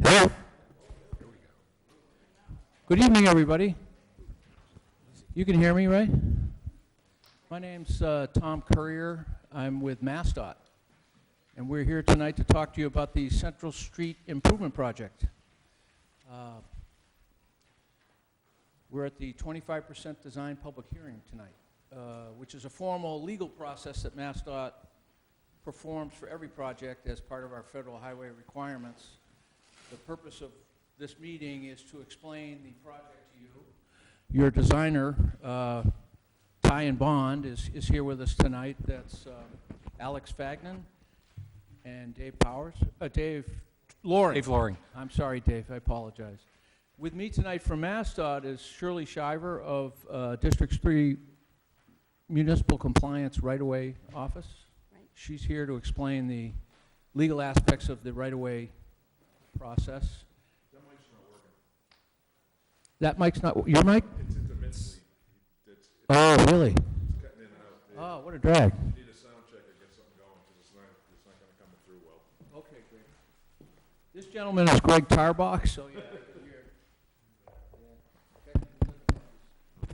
Hello. Good evening, everybody. You can hear me, right? My name's Tom Courier. I'm with MassDOT, and we're here tonight to talk to you about the Central Street Improvement Project. We're at the 25% design public hearing tonight, which is a formal legal process that MassDOT performs for every project as part of our federal highway requirements. The purpose of this meeting is to explain the project to you. Your designer, Ty and Bond, is here with us tonight. That's Alex Fagnan and Dave Powers. Dave Loring. Dave Loring. I'm sorry, Dave. I apologize. With me tonight from MassDOT is Shirley Shiver of District 3 Municipal Compliance Right-of-Way Office. Right. She's here to explain the legal aspects of the right-of-way process. That mic's not working. That mic's not, your mic? It's intermittently. Oh, really? It's cutting in and out. Oh, what a drag. You need a sound check to get something going because it's not going to come through well. Okay, great. This gentleman is Greg Tarbox, so yeah.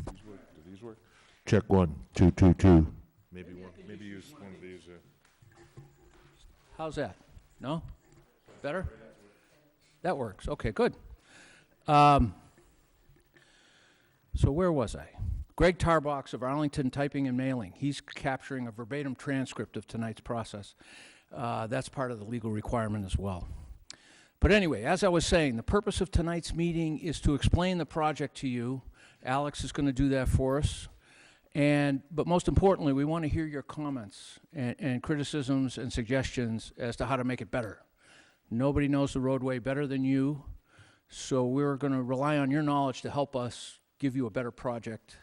Do these work? Check 1, 2, 2, 2. Maybe one. Maybe use one of these. How's that? No? Better? That works. Okay, good. So where was I? Greg Tarbox of Arlington Typing and Mailing. He's capturing a verbatim transcript of tonight's process. That's part of the legal requirement as well. But anyway, as I was saying, the purpose of tonight's meeting is to explain the project to you. Alex is going to do that for us. But most importantly, we want to hear your comments and criticisms and suggestions as to how to make it better. Nobody knows the roadway better than you, so we're going to rely on your knowledge to help us give you a better project.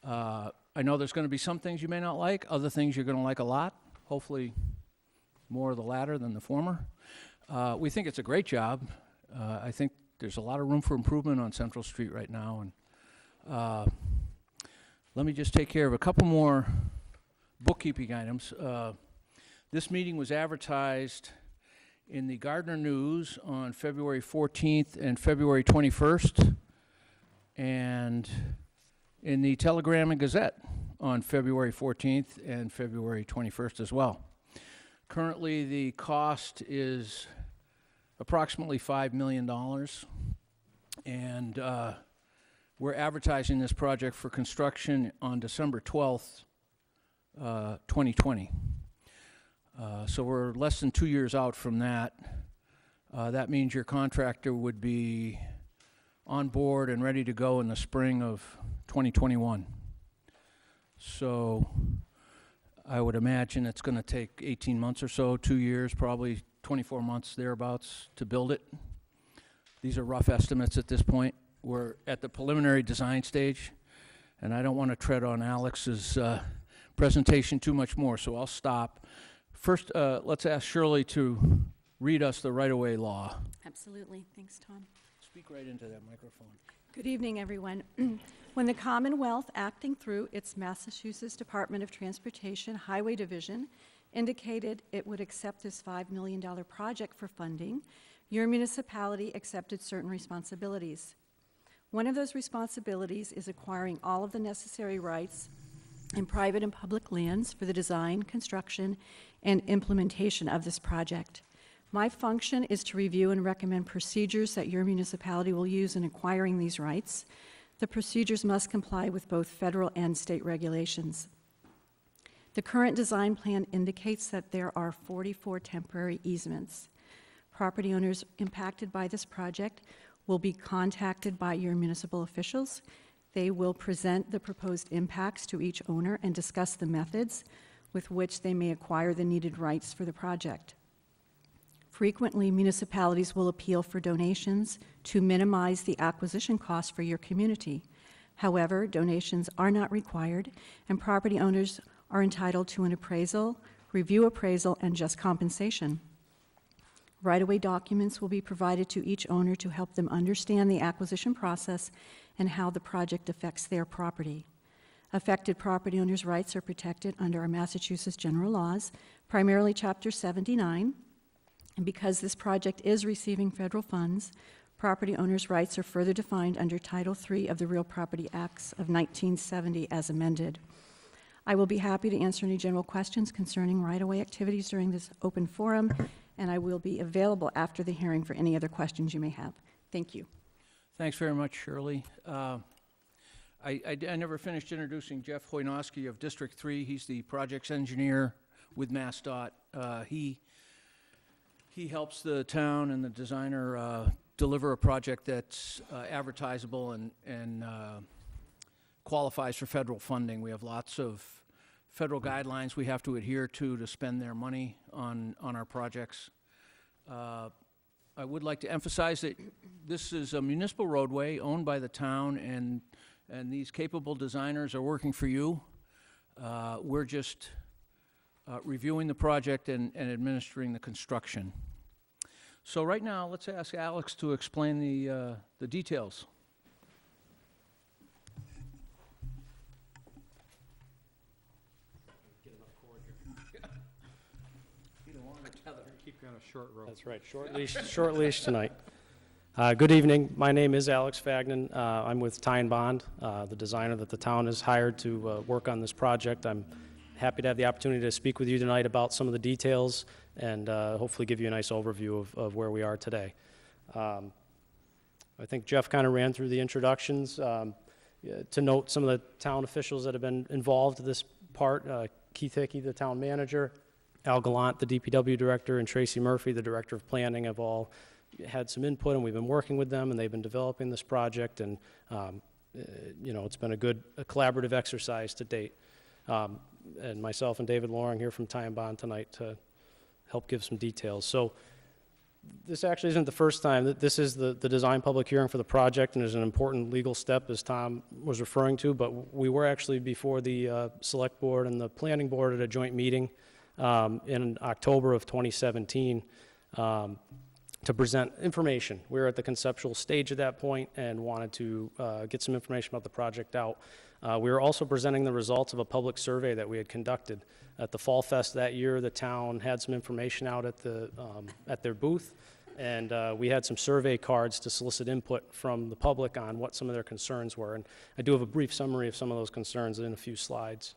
I know there's going to be some things you may not like, other things you're going to like a lot, hopefully more of the latter than the former. We think it's a great job. I think there's a lot of room for improvement on Central Street right now. And let me just take care of a couple more bookkeeping items. This meeting was advertised in the Gardner News on February 14th and February 21st, and in the Telegram and Gazette on February 14th and February 21st as well. Currently, the cost is approximately $5 million, and we're advertising this project for construction on December 12th, 2020. So we're less than 2 years out from that. That means your contractor would be on board and ready to go in the spring of 2021. So I would imagine it's going to take 18 months or so, 2 years, probably 24 months thereabouts to build it. These are rough estimates at this point. We're at the preliminary design stage, and I don't want to tread on Alex's presentation too much more, so I'll stop. First, let's ask Shirley to read us the right-of-way law. Absolutely. Thanks, Tom. Speak right into that microphone. Good evening, everyone. When the Commonwealth, acting through its Massachusetts Department of Transportation Highway Division, indicated it would accept this $5 million project for funding, your municipality accepted certain responsibilities. One of those responsibilities is acquiring all of the necessary rights in private and public lands for the design, construction, and implementation of this project. My function is to review and recommend procedures that your municipality will use in acquiring these rights. The procedures must comply with both federal and state regulations. The current design plan indicates that there are 44 temporary easements. Property owners impacted by this project will be contacted by your municipal officials. They will present the proposed impacts to each owner and discuss the methods with which they may acquire the needed rights for the project. Frequently, municipalities will appeal for donations to minimize the acquisition costs for your community. However, donations are not required, and property owners are entitled to an appraisal, review appraisal, and just compensation. Right-of-way documents will be provided to each owner to help them understand the acquisition process and how the project affects their property. Affected property owners' rights are protected under our Massachusetts general laws, primarily Chapter 79, And because this project is receiving federal funds, property owners' rights are further defined under Title III of the Real Property Acts of 1970 as amended. I will be happy to answer any general questions concerning right-of-way activities during this open forum, and I will be available after the hearing for any other questions you may have. Thank you. Thanks very much, Shirley. I never finished introducing Jeff Hoynoski of District 3. He's the projects engineer with MassDOT. He helps the town and the designer deliver a project that's advertisable and qualifies for federal funding. We have lots of federal guidelines we have to adhere to spend their money on our projects. I would like to emphasize that this is a municipal roadway owned by the town, and these capable designers are working for you. We're just reviewing the project and administering the construction. So right now, let's ask Alex to explain the details. Keep kind of short rope. That's right, short leash tonight. Good evening. My name is Alex Fagnan. I'm with Ty and Bond, the designer that the town has hired to work on this project. I'm happy to have the opportunity to speak with you tonight about some of the details and hopefully give you a nice overview of where we are today. I think Jeff kind of ran through the introductions. To note some of the town officials that have been involved in this part, Keith Hickey, the town manager, Al Gallant, the DPW director, and Tracy Murphy, the director of planning, have all had some input, and we've been working with them, and they've been developing this project, and it's been a good collaborative exercise to date. And myself and David Loring here from Ty and Bond tonight to help give some details. So this actually isn't the first time. This is the design public hearing for the project, and is an important legal step, as Tom was referring to, but we were actually before the select board and the planning board at a joint meeting in October of 2017 to present information. We were at the conceptual stage at that point and wanted to get some information about the project out. We were also presenting the results of a public survey that we had conducted. At the Fall Fest that year, the town had some information out at their booth, and we had some survey cards to solicit input from the public on what some of their concerns were. And I do have a brief summary of some of those concerns in a few slides.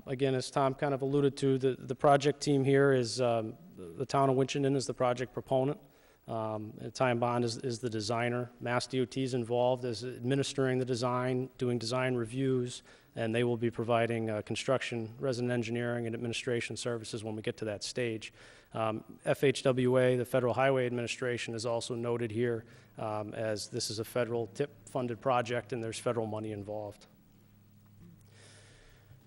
Again, as Tom kind of alluded to, the project team here is the town of Winchendon is the project proponent. Ty and Bond is the designer. MassDOT is involved as administering the design, doing design reviews, and they will be providing construction, resident engineering, and administration services when we get to that stage. FHWA, the Federal Highway Administration, is also noted here as this is a federal TIP-funded project and there's federal money involved.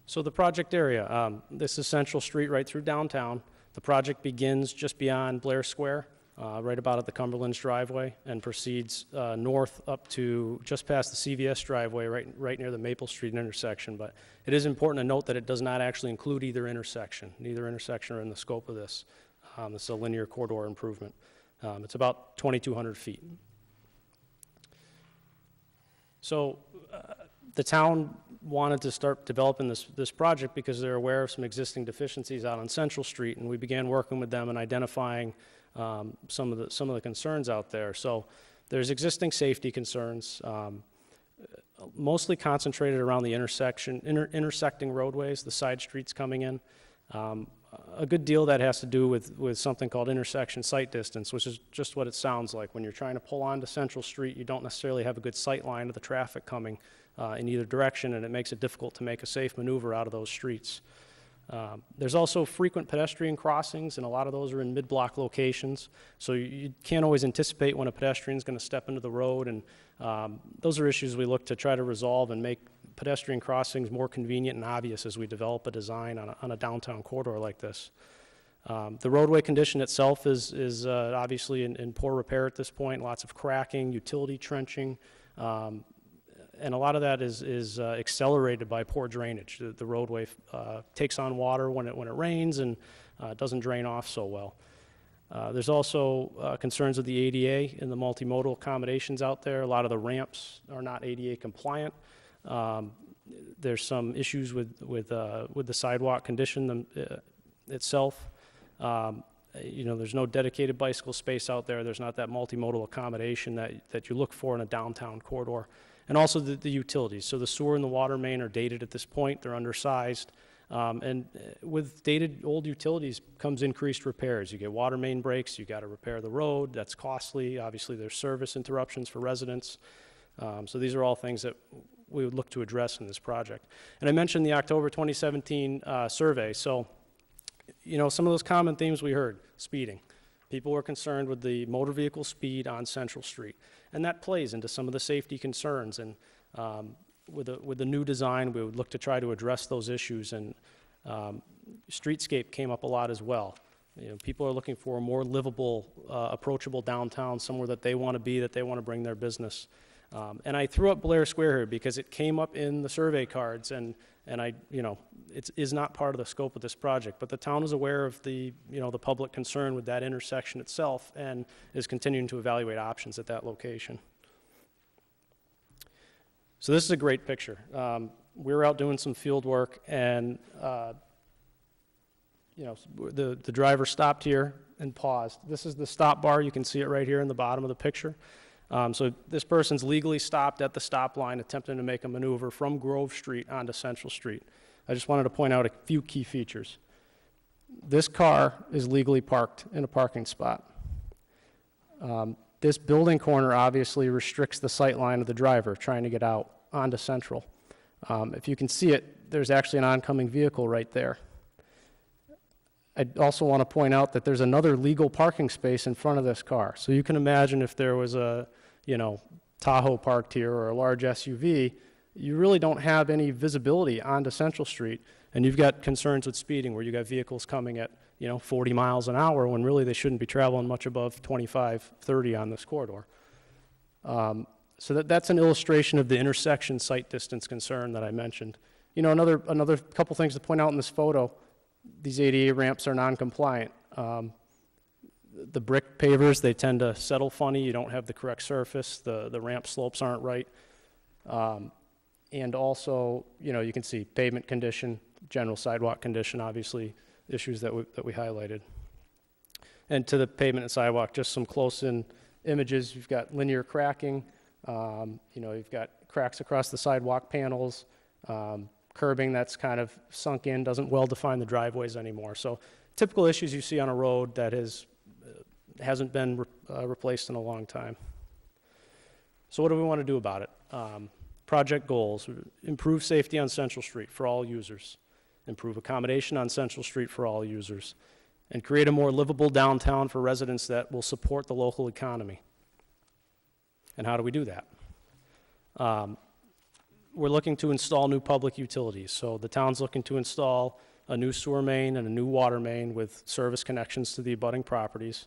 So the project area, this is Central Street right through downtown. The project begins just beyond Blair Square, right about at the Cumberland's driveway, and proceeds north up to just past the CVS driveway, right near the Maple Street intersection. But it is important to note that it does not actually include either intersection. Neither intersection are in the scope of this. This is a linear corridor improvement. It's about 2,200 feet. So the town wanted to start developing this project because they're aware of some existing deficiencies out on Central Street, and we began working with them and identifying some of the concerns out there. So there's existing safety concerns, mostly concentrated around the intersecting roadways, the side streets coming in. A good deal that has to do with something called intersection sight distance, which is just what it sounds like. When you're trying to pull onto Central Street, you don't necessarily have a good sight line of the traffic coming in either direction, and it makes it difficult to make a safe maneuver out of those streets. There's also frequent pedestrian crossings, and a lot of those are in mid-block locations, so you can't always anticipate when a pedestrian is going to step into the road, and those are issues we look to try to resolve and make pedestrian crossings more convenient and obvious as we develop a design on a downtown corridor like this. The roadway condition itself is obviously in poor repair at this point, lots of cracking, utility trenching, and a lot of that is accelerated by poor drainage. The roadway takes on water when it rains and doesn't drain off so well. There's also concerns with the ADA and the multimodal accommodations out there. A lot of the ramps are not ADA compliant. There's some issues with the sidewalk condition itself. There's no dedicated bicycle space out there. There's not that multimodal accommodation that you look for in a downtown corridor. And also the utilities. So the sewer and the water main are dated at this point. They're undersized. And with dated old utilities comes increased repairs. You get water main breaks, you got to repair the road, that's costly. Obviously, there's service interruptions for residents. So these are all things that we would look to address in this project. And I mentioned the October 2017 survey. So, some of those common themes we heard: speeding. People were concerned with the motor vehicle speed on Central Street. And that plays into some of the safety concerns. And with the new design, we would look to try to address those issues. And streetscape came up a lot as well. People are looking for a more livable, approachable downtown, somewhere that they want to be, that they want to bring their business. And I threw up Blair Square here because it came up in the survey cards, and it is not part of the scope of this project. But the town is aware of the public concern with that intersection itself, and is continuing to evaluate options at that location. So this is a great picture. We were out doing some field work, and the driver stopped here and paused. This is the stop bar. You can see it right here in the bottom of the picture. So this person's legally stopped at the stop line, attempting to make a maneuver from Grove Street onto Central Street. I just wanted to point out a few key features. This car is legally parked in a parking spot. This building corner obviously restricts the sight line of the driver trying to get out onto Central. If you can see it, there's actually an oncoming vehicle right there. I also want to point out that there's another legal parking space in front of this car. So you can imagine if there was a, Tahoe parked here or a large SUV, you really don't have any visibility onto Central Street, and you've got concerns with speeding where you got vehicles coming at, 40 miles an hour when really they shouldn't be traveling much above 25, 30 on this corridor. So that's an illustration of the intersection sight distance concern that I mentioned. Another couple things to point out in this photo: these ADA ramps are non-compliant. The brick pavers, they tend to settle funny. You don't have the correct surface. The ramp slopes aren't right. And also, you can see pavement condition, general sidewalk condition, obviously, issues that we highlighted. And to the pavement and sidewalk, just some close-in images. You've got linear cracking. You've got cracks across the sidewalk panels. Curbing that's kind of sunk in, doesn't well define the driveways anymore. So typical issues you see on a road that hasn't been replaced in a long time. So what do we want to do about it? Project goals: improve safety on Central Street for all users, improve accommodation on Central Street for all users, and create a more livable downtown for residents that will support the local economy. And how do we do that? We're looking to install new public utilities. So the town's looking to install a new sewer main and a new water main with service connections to the abutting properties.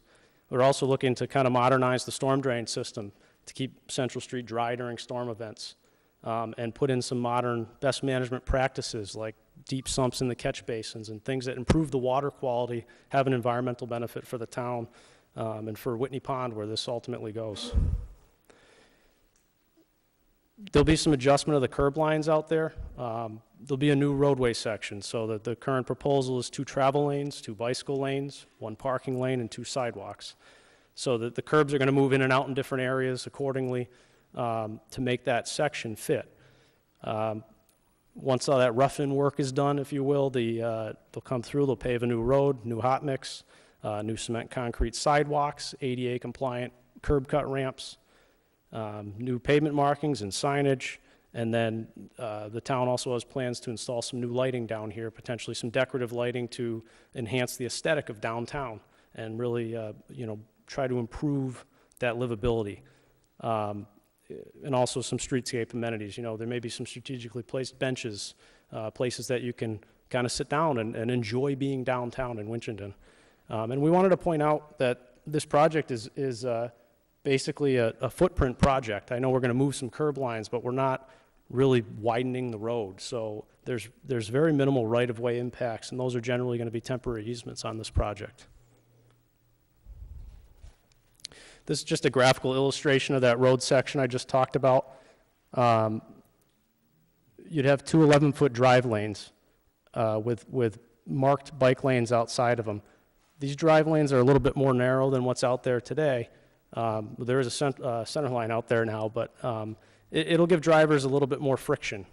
We're also looking to kind of modernize the storm drain system to keep Central Street dry during storm events, and put in some modern best management practices like deep sumps in the catch basins and things that improve the water quality, have an environmental benefit for the town, and for Whitney Pond, where this ultimately goes. There'll be some adjustment of the curb lines out there. There'll be a new roadway section, so that the current proposal is 2 travel lanes, 2 bicycle lanes, 1 parking lane, and 2 sidewalks. So that the curbs are going to move in and out in different areas accordingly, to make that section fit. Once all that rough-in work is done, if you will, they'll come through, they'll pave a new road, new hot mix, new cement concrete sidewalks, ADA compliant curb cut ramps, new pavement markings and signage, and then the town also has plans to install some new lighting down here, potentially some decorative lighting to enhance the aesthetic of downtown and really, try to improve that livability. And also some streetscape amenities. There may be some strategically placed benches, places that you can kind of sit down and enjoy being downtown in Winchendon. And we wanted to point out that this project is basically a footprint project. I know we're going to move some curb lines, but we're not really widening the road. So there's very minimal right-of-way impacts, and those are generally going to be temporary easements on this project. This is just a graphical illustration of that road section I just talked about. You'd have 2 11-foot drive lanes with marked bike lanes outside of them. These drive lanes are a little bit more narrow than what's out there today. There is a center line out there now, but it'll give drivers a little bit more friction,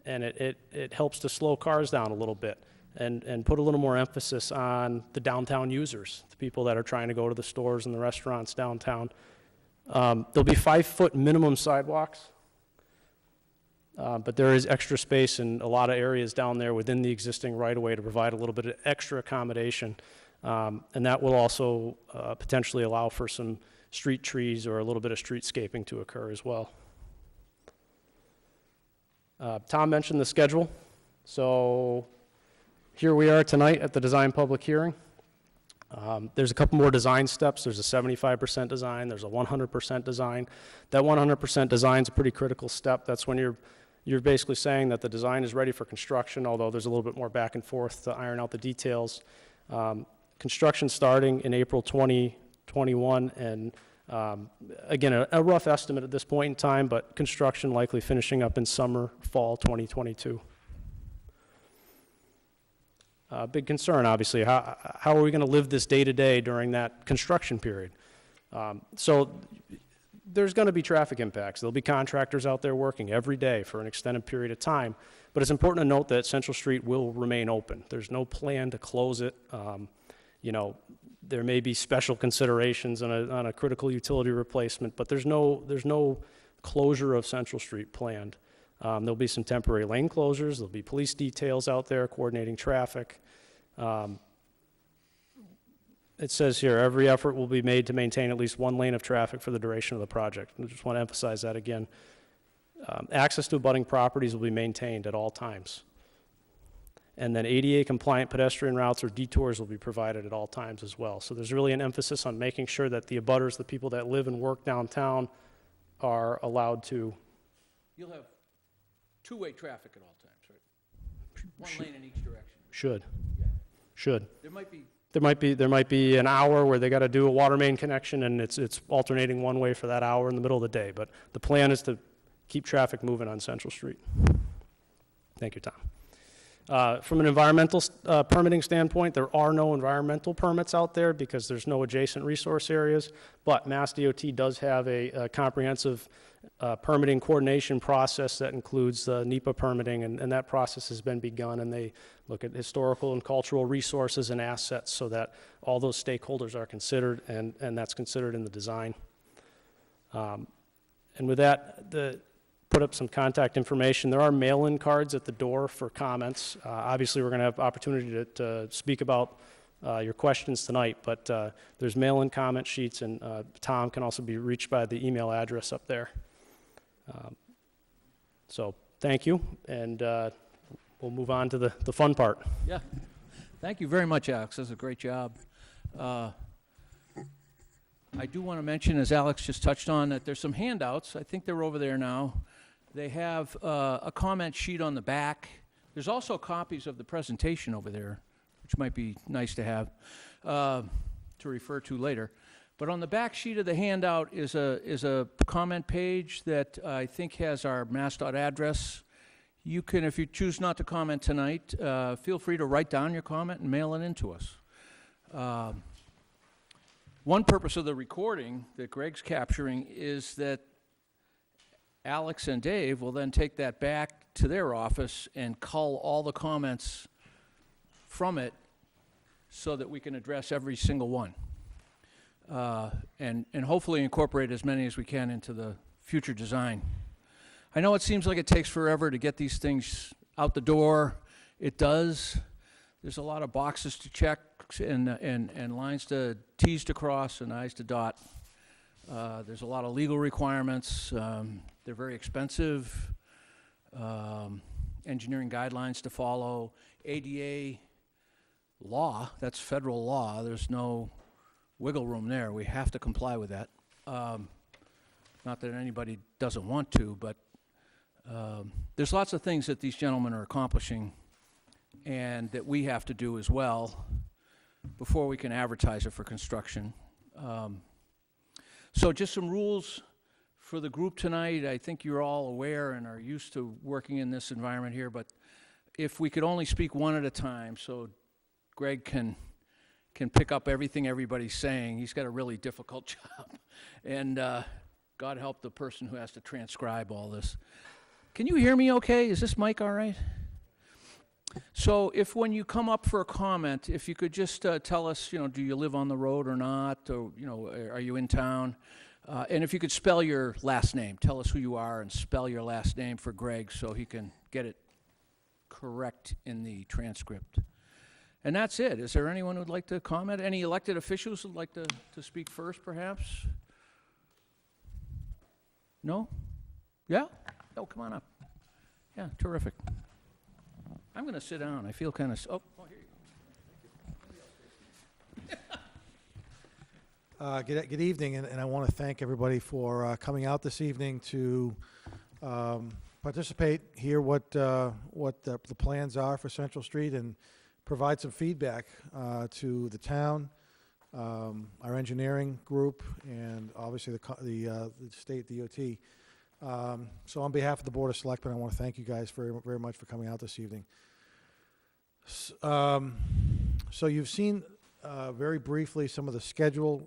and it helps to slow cars down a little bit and put a little more emphasis on the downtown users, the people that are trying to go to the stores and the restaurants downtown. There'll be 5-foot minimum sidewalks, but there is extra space in a lot of areas down there within the existing right-of-way to provide a little bit of extra accommodation, and that will also potentially allow for some street trees or a little bit of streetscaping to occur as well. Tom mentioned the schedule, so here we are tonight at the design public hearing. There's a couple more design steps. There's a 75% design, there's a 100% design. That 100% design is a pretty critical step. That's when you're basically saying that the design is ready for construction, although there's a little bit more back and forth to iron out the details. Construction starting in April 2021, and again, a rough estimate at this point in time, but construction likely finishing up in summer, fall 2022. Big concern, obviously. How are we going to live this day to day during that construction period? So there's going to be traffic impacts. There'll be contractors out there working every day for an extended period of time, but it's important to note that Central Street will remain open. There's no plan to close it. You know, there may be special considerations on a critical utility replacement, but there's no closure of Central Street planned. There'll be some temporary lane closures. There'll be police details out there coordinating traffic. It says here, every effort will be made to maintain at least one lane of traffic for the duration of the project. I just want to emphasize that again. Access to abutting properties will be maintained at all times. And then ADA compliant pedestrian routes or detours will be provided at all times as well. So there's really an emphasis on making sure that the abutters, the people that live and work downtown, are allowed to. You'll have two-way traffic at all times, right? One lane in each direction. Should. Yeah. Should. There might be an hour where they got to do a water main connection, and it's alternating one way for that hour in the middle of the day. But the plan is to keep traffic moving on Central Street. Thank you, Tom. From an environmental permitting standpoint, there are no environmental permits out there because there's no adjacent resource areas, but MassDOT does have a comprehensive permitting coordination process that includes NEPA permitting, and that process has been begun, and they look at historical and cultural resources and assets so that all those stakeholders are considered, and that's considered in the design. And with that, put up some contact information. There are mail-in cards at the door for comments. Obviously, we're going to have opportunity to speak about your questions tonight, but there's mail-in comment sheets, and Tom can also be reached by the email address up there. So thank you, and we'll move on to the fun part. Yeah. Thank you very much, Alex. That's a great job. I do want to mention, as Alex just touched on, that there's some handouts. I think they're over there now. They have a comment sheet on the back. There's also copies of the presentation over there, which might be nice to have to refer to later. But on the back sheet of the handout is a comment page that I think has our MassDOT address. You can, if you choose not to comment tonight, feel free to write down your comment and mail it in to us. One purpose of the recording that Greg's capturing is that Alex and Dave will then take that back to their office and cull all the comments from it so that we can address every single one. And hopefully incorporate as many as we can into the future design. I know it seems like it takes forever to get these things out the door. It does. There's a lot of boxes to check and lines to T's to cross and I's to dot. There's a lot of legal requirements. They're very expensive. Engineering guidelines to follow. ADA law, that's federal law. There's no wiggle room there. We have to comply with that. Not that anybody doesn't want to, but there's lots of things that these gentlemen are accomplishing and that we have to do as well before we can advertise it for construction. So just some rules for the group tonight. I think you're all aware and are used to working in this environment here, but if we could only speak one at a time so Greg can can pick up everything everybody's saying. He's got a really difficult job. And God help the person who has to transcribe all this. Can you hear me okay? Is this mic all right? So if when you come up for a comment, if you could just tell us, do you live on the road or not? Or, are you in town? And if you could spell your last name, tell us who you are and spell your last name for Greg so he can get it correct in the transcript. And that's it. Is there anyone who'd like to comment? Any elected officials who'd like to speak first, perhaps? No? Yeah? Oh, come on up. Yeah, terrific. I'm going to sit down. I feel kind of... Oh, here you go. Good evening, and I want to thank everybody for coming out this evening to participate, hear what the plans are for Central Street, and provide some feedback to the town, our engineering group, and obviously the state DOT. So on behalf of the Board of Selectmen, I want to thank you guys very, very much for coming out this evening. So you've seen very briefly some of the schedule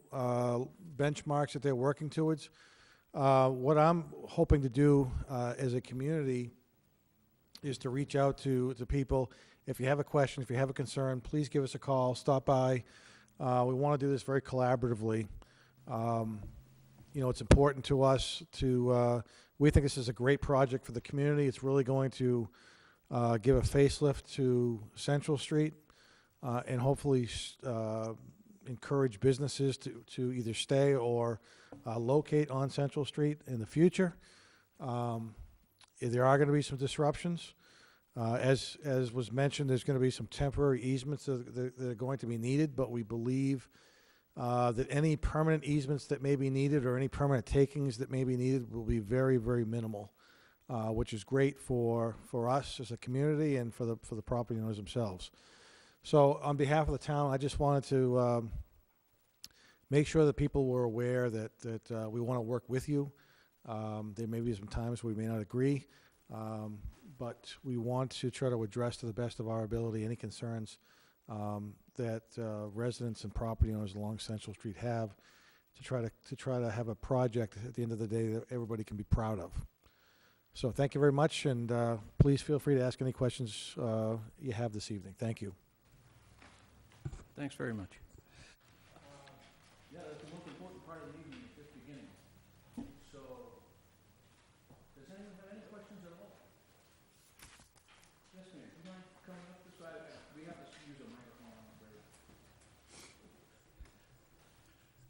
benchmarks that they're working towards. What I'm hoping to do as a community is to reach out to people. If you have a question, if you have a concern, please give us a call, stop by. We want to do this very collaboratively. It's important to us to, we think this is a great project for the community. It's really going to give a facelift to Central Street and hopefully encourage businesses to either stay or locate on Central Street in the future. There are going to be some disruptions. As was mentioned, there's going to be some temporary easements that are going to be needed, but we believe that any permanent easements that may be needed or any permanent takings that may be needed will be very, very minimal, which is great for us as a community and for the property owners themselves. So on behalf of the town, I just wanted to make sure that people were aware that we want to work with you. There may be some times we may not agree, but we want to try to address to the best of our ability any concerns that residents and property owners along Central Street have to try to have a project at the end of the day that everybody can be proud of. So thank you very much, and please feel free to ask any questions you have this evening. Thank you. Thanks very much. Yeah, that's the most important part of the meeting is just beginning. So, does anyone have any questions at all? Yes, ma'am. Do you mind coming up this way? We have to use a microphone, I'm afraid.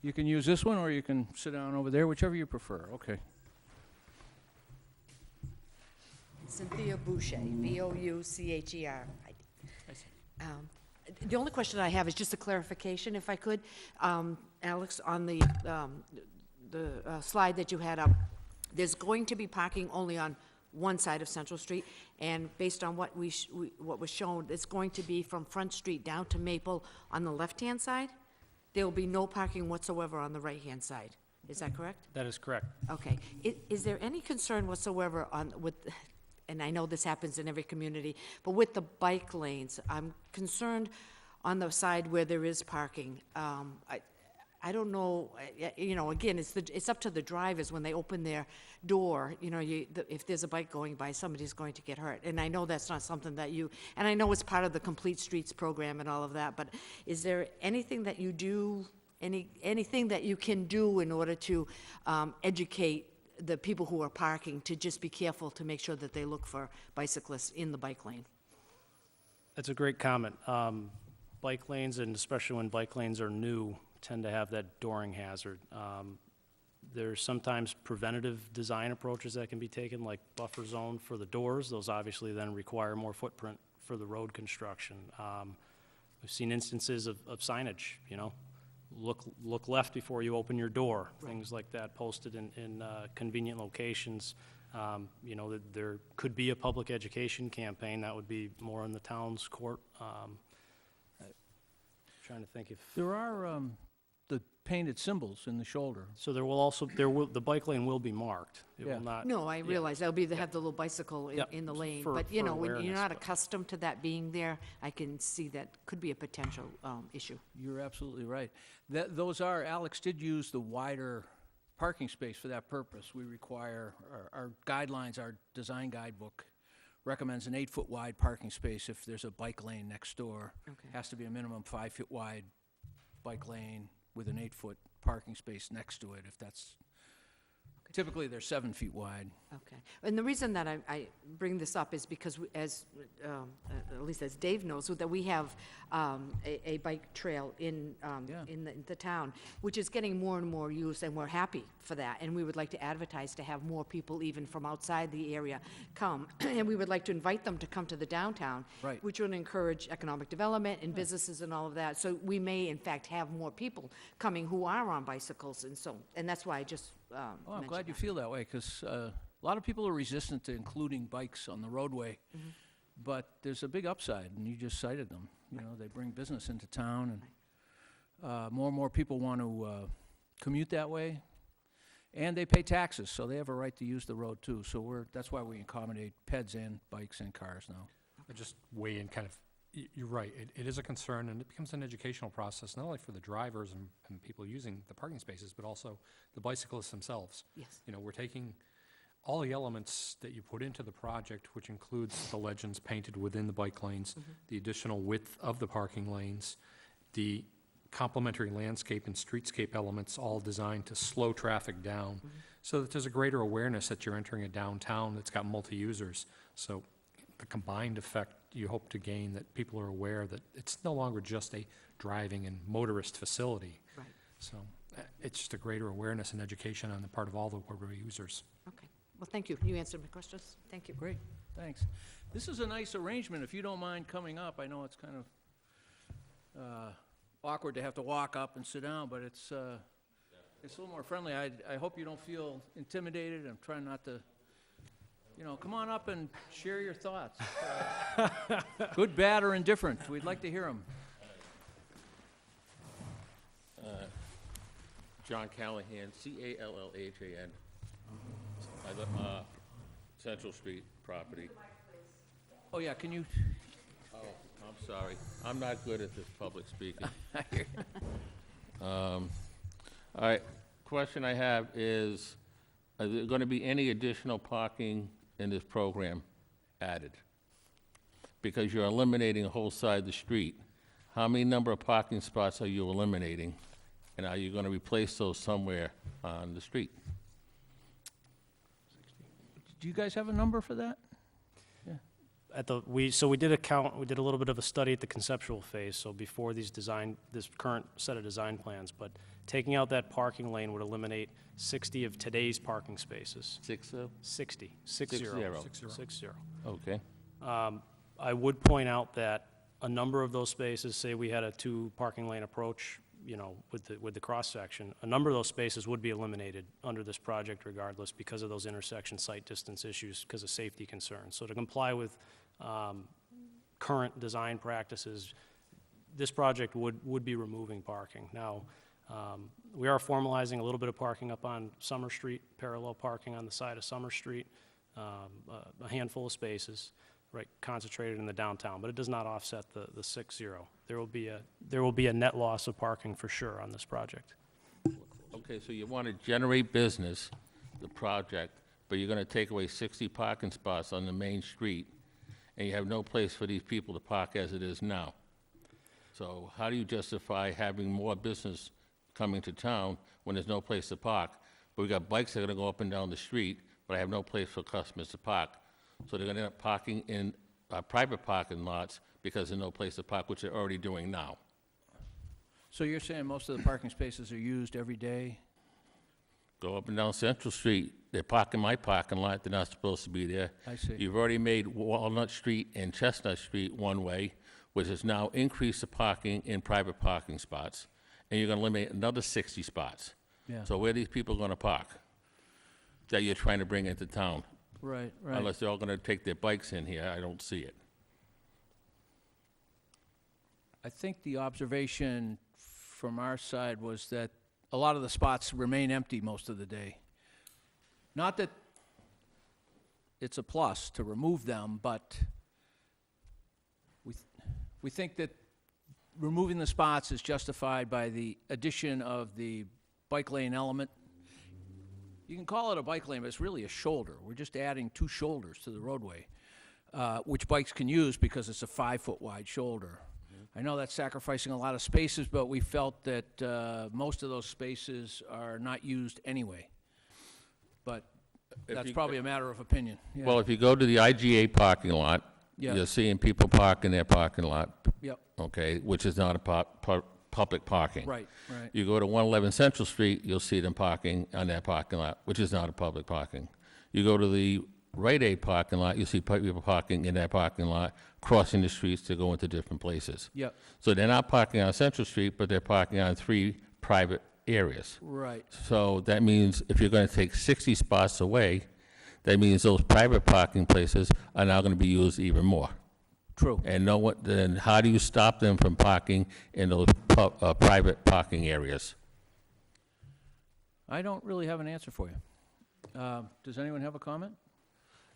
You can use this one, or you can sit down over there, whichever you prefer. Okay. Cynthia Boucher, Boucher. The only question I have is just a clarification, if I could. Alex, on the slide that you had up, there's going to be parking only on one side of Central Street, and based on what what was shown, it's going to be from Front Street down to Maple on the left-hand side? There will be no parking whatsoever on the right-hand side. Is that correct? That is correct. Okay. Is there any concern whatsoever with, and I know this happens in every community, but with the bike lanes, I'm concerned on the side where there is parking. I don't know, again, it's up to the drivers when they open their door, if there's a bike going by, somebody's going to get hurt. And I know that's not something that and I know it's part of the Complete Streets program and all of that, but is there anything that you do, anything that you can do in order to educate the people who are parking to just be careful to make sure that they look for bicyclists in the bike lane? That's a great comment. Bike lanes, and especially when bike lanes are new, tend to have that dooring hazard. There's sometimes preventative design approaches that can be taken, like buffer zone for the doors. Those obviously then require more footprint for the road construction. We've seen instances of signage, look left before you open your door, right. Things like that posted in convenient locations. There could be a public education campaign that would be more in the town's court. Trying to think if There are the painted symbols in the shoulder. So the bike lane will be marked. It Yeah. will not. No, I realize, they'll have the little bicycle Yep, in the lane, for- but, you for know, when you're awareness, not but- accustomed to that being there, I can see that could be a potential issue. You're absolutely right. Alex did use the wider parking space for that purpose. We require, our guidelines, our design guidebook recommends an 8-foot wide parking space if there's a bike lane next door. Okay. Has to be a minimum 5-foot wide bike lane with an 8-foot parking space next to it, if that's, typically they're 7 feet wide. Okay. And the reason that I bring this up is because at least as Dave knows, that we have a bike trail in Yeah. the town, which is getting more and more use, and we're happy for that. And we would like to advertise to have more people, even from outside the area, come. And we would like to invite them to come to the downtown. Right. Which would encourage economic development and businesses and all of that. So we may, in fact, have more people coming who are on bicycles, and that's why I just Oh, I'm mentioned glad you that. feel that way, because a lot of people are resistant to including bikes on the roadway, but there's a big upside, and you just cited them. You know, they bring business into town, and more and more people want to commute that way, and they pay taxes, so they have a right to use the road too. So that's why we accommodate peds and bikes and cars now. I just weigh in kind of, you're right, it is a concern, and it becomes an educational process, not only for the drivers and people using the parking spaces, but also the bicyclists themselves. Yes. You know, we're taking all the elements that you put into the project, which includes the legends painted within the bike lanes, the additional width of the parking lanes, the complementary landscape and streetscape elements, all designed to slow traffic down, so that there's a greater awareness that you're entering a downtown that's got multi-users. So the combined effect you hope to gain, that people are aware that it's no longer just a driving and motorist facility. Right. So it's just a greater awareness and education on the part of all the roadway users. Okay. Well, thank you. You answered my questions. Thank you. Great, thanks. This is a nice arrangement, if you don't mind coming up. I know it's kind of awkward to have to walk up and sit down, but it's a little more friendly. I hope you don't feel intimidated. I'm trying not to, come on up and share your thoughts. Good, bad, or indifferent. We'd like to hear them. John Callahan, Callahan. I live, Central Street property. Oh, yeah, can you? Oh, I'm sorry. I'm not good at this public speaking. All right, question I have is, are there going to be any additional parking in this program added? Because you're eliminating a whole side of the street. How many number of parking spots are you eliminating? And are you going to replace those somewhere on the street? Do you guys have a number for that? We did a little bit of a study at the conceptual phase, so before this current set of design plans, but taking out that parking lane would eliminate 60 of today's parking spaces. 60? 60. 60. 60. Okay. I would point out that a number of those spaces, say we had a 2 parking lane approach, with the cross-section, a number of those spaces would be eliminated under this project regardless because of those intersection site distance issues, because of safety concerns. So to comply with current design practices, this project would be removing parking. Now, we are formalizing a little bit of parking up on Summer Street, parallel parking on the side of Summer Street, a handful of spaces, right, concentrated in the downtown, but it does not offset the 60. There will be a net loss of parking for sure on this project. Okay, so you want to generate business, the project, but you're going to take away 60 parking spots on the main street, and you have no place for these people to park as it is now. So how do you justify having more business coming to town when there's no place to park? But we got bikes that are going to go up and down the street, but I have no place for customers to park. So they're going to end up parking in private parking lots because there's no place to park, which they're already doing now. So you're saying most of the parking spaces are used every day? Go up and down Central Street, they're parking my parking lot, they're not supposed to be there. I see. You've already made Walnut Street and Chestnut Street one way, which has now increased the parking in private parking spots, and you're going to eliminate another 60 spots. Yeah. So where are these people going to park that you're trying to bring into town? Right. Unless they're all going to take their bikes in here, I don't see it. I think the observation from our side was that a lot of the spots remain empty most of the day. Not that it's a plus to remove them, but we think that removing the spots is justified by the addition of the bike lane element. You can call it a bike lane, but it's really a shoulder. We're just adding 2 shoulders to the roadway, which bikes can use because it's a 5-foot wide shoulder. I know that's sacrificing a lot of spaces, but we felt that most of those spaces are not used anyway. But that's probably a matter of opinion. Yeah. Well, if you go to the IGA parking lot, Yeah. you're seeing people park in their parking lot, Yep, okay, which is not a public parking. right, right. You go to 111 Central Street, you'll see them parking on that parking lot, which is not a public parking. You go to the Rite Aid parking lot, you'll see people parking in that parking lot, crossing the streets to go into different places. Yep, So they're not parking on Central Street, but they're parking on 3 private areas. right. So that means if you're going to take 60 spots away, that means those private parking places are now going to be used even more. True. And then how do you stop them from parking in those private parking areas? I don't really have an answer for you. Does anyone have a comment?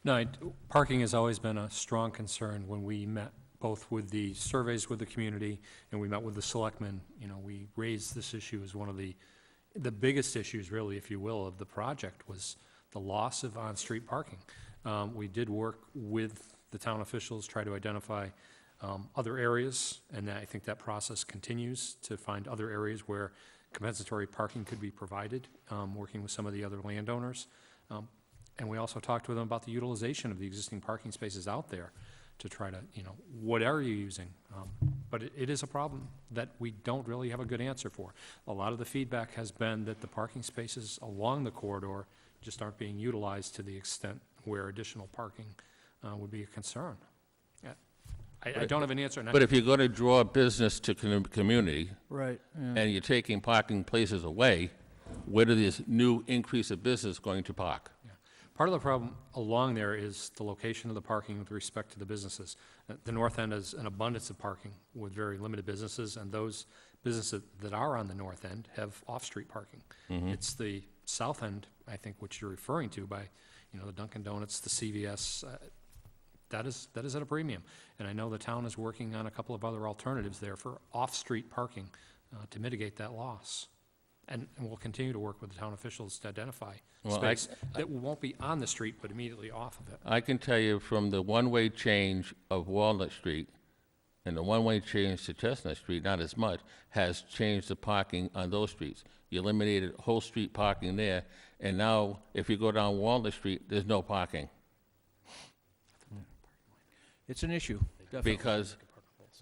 No, parking has always been a strong concern when we met both with the surveys with the community and we met with the selectmen. You know, we raised this issue as one of the biggest issues, really, if you will, of the project was the loss of on-street parking. We did work with the town officials, try to identify other areas, and I think that process continues to find other areas where compensatory parking could be provided, working with some of the other landowners. And we also talked with them about the utilization of the existing parking spaces out there to try to, you know, what are you using? But it is a problem that we don't really have a good answer for. A lot of the feedback has been that the parking spaces along the corridor just aren't being utilized to the extent where additional parking would be a concern. Yeah. I don't have an answer. But if you're going to draw business to community, Right, yeah. and you're taking parking places away, where is this new increase of business going to park? Yeah. Part of the problem along there is the location of the parking with respect to the businesses. The north end has an abundance of parking with very limited businesses, and those businesses that are on the north end have off-street parking. It's the south end, I think, which you're referring to by, you know, the Dunkin' Donuts, the CVS, that is at a premium. And I know the town is working on a couple of other alternatives there for off-street parking to mitigate that loss. And we'll continue to work with the town officials to identify Well, space that won't be on the street, but immediately off of it. I can tell you from the one-way change of Walnut Street and the one-way change to Chestnut Street, not as much, has changed the parking on those streets. You eliminated whole street parking there, and now if you go down Walnut Street, there's no parking. It's an issue, definitely. Because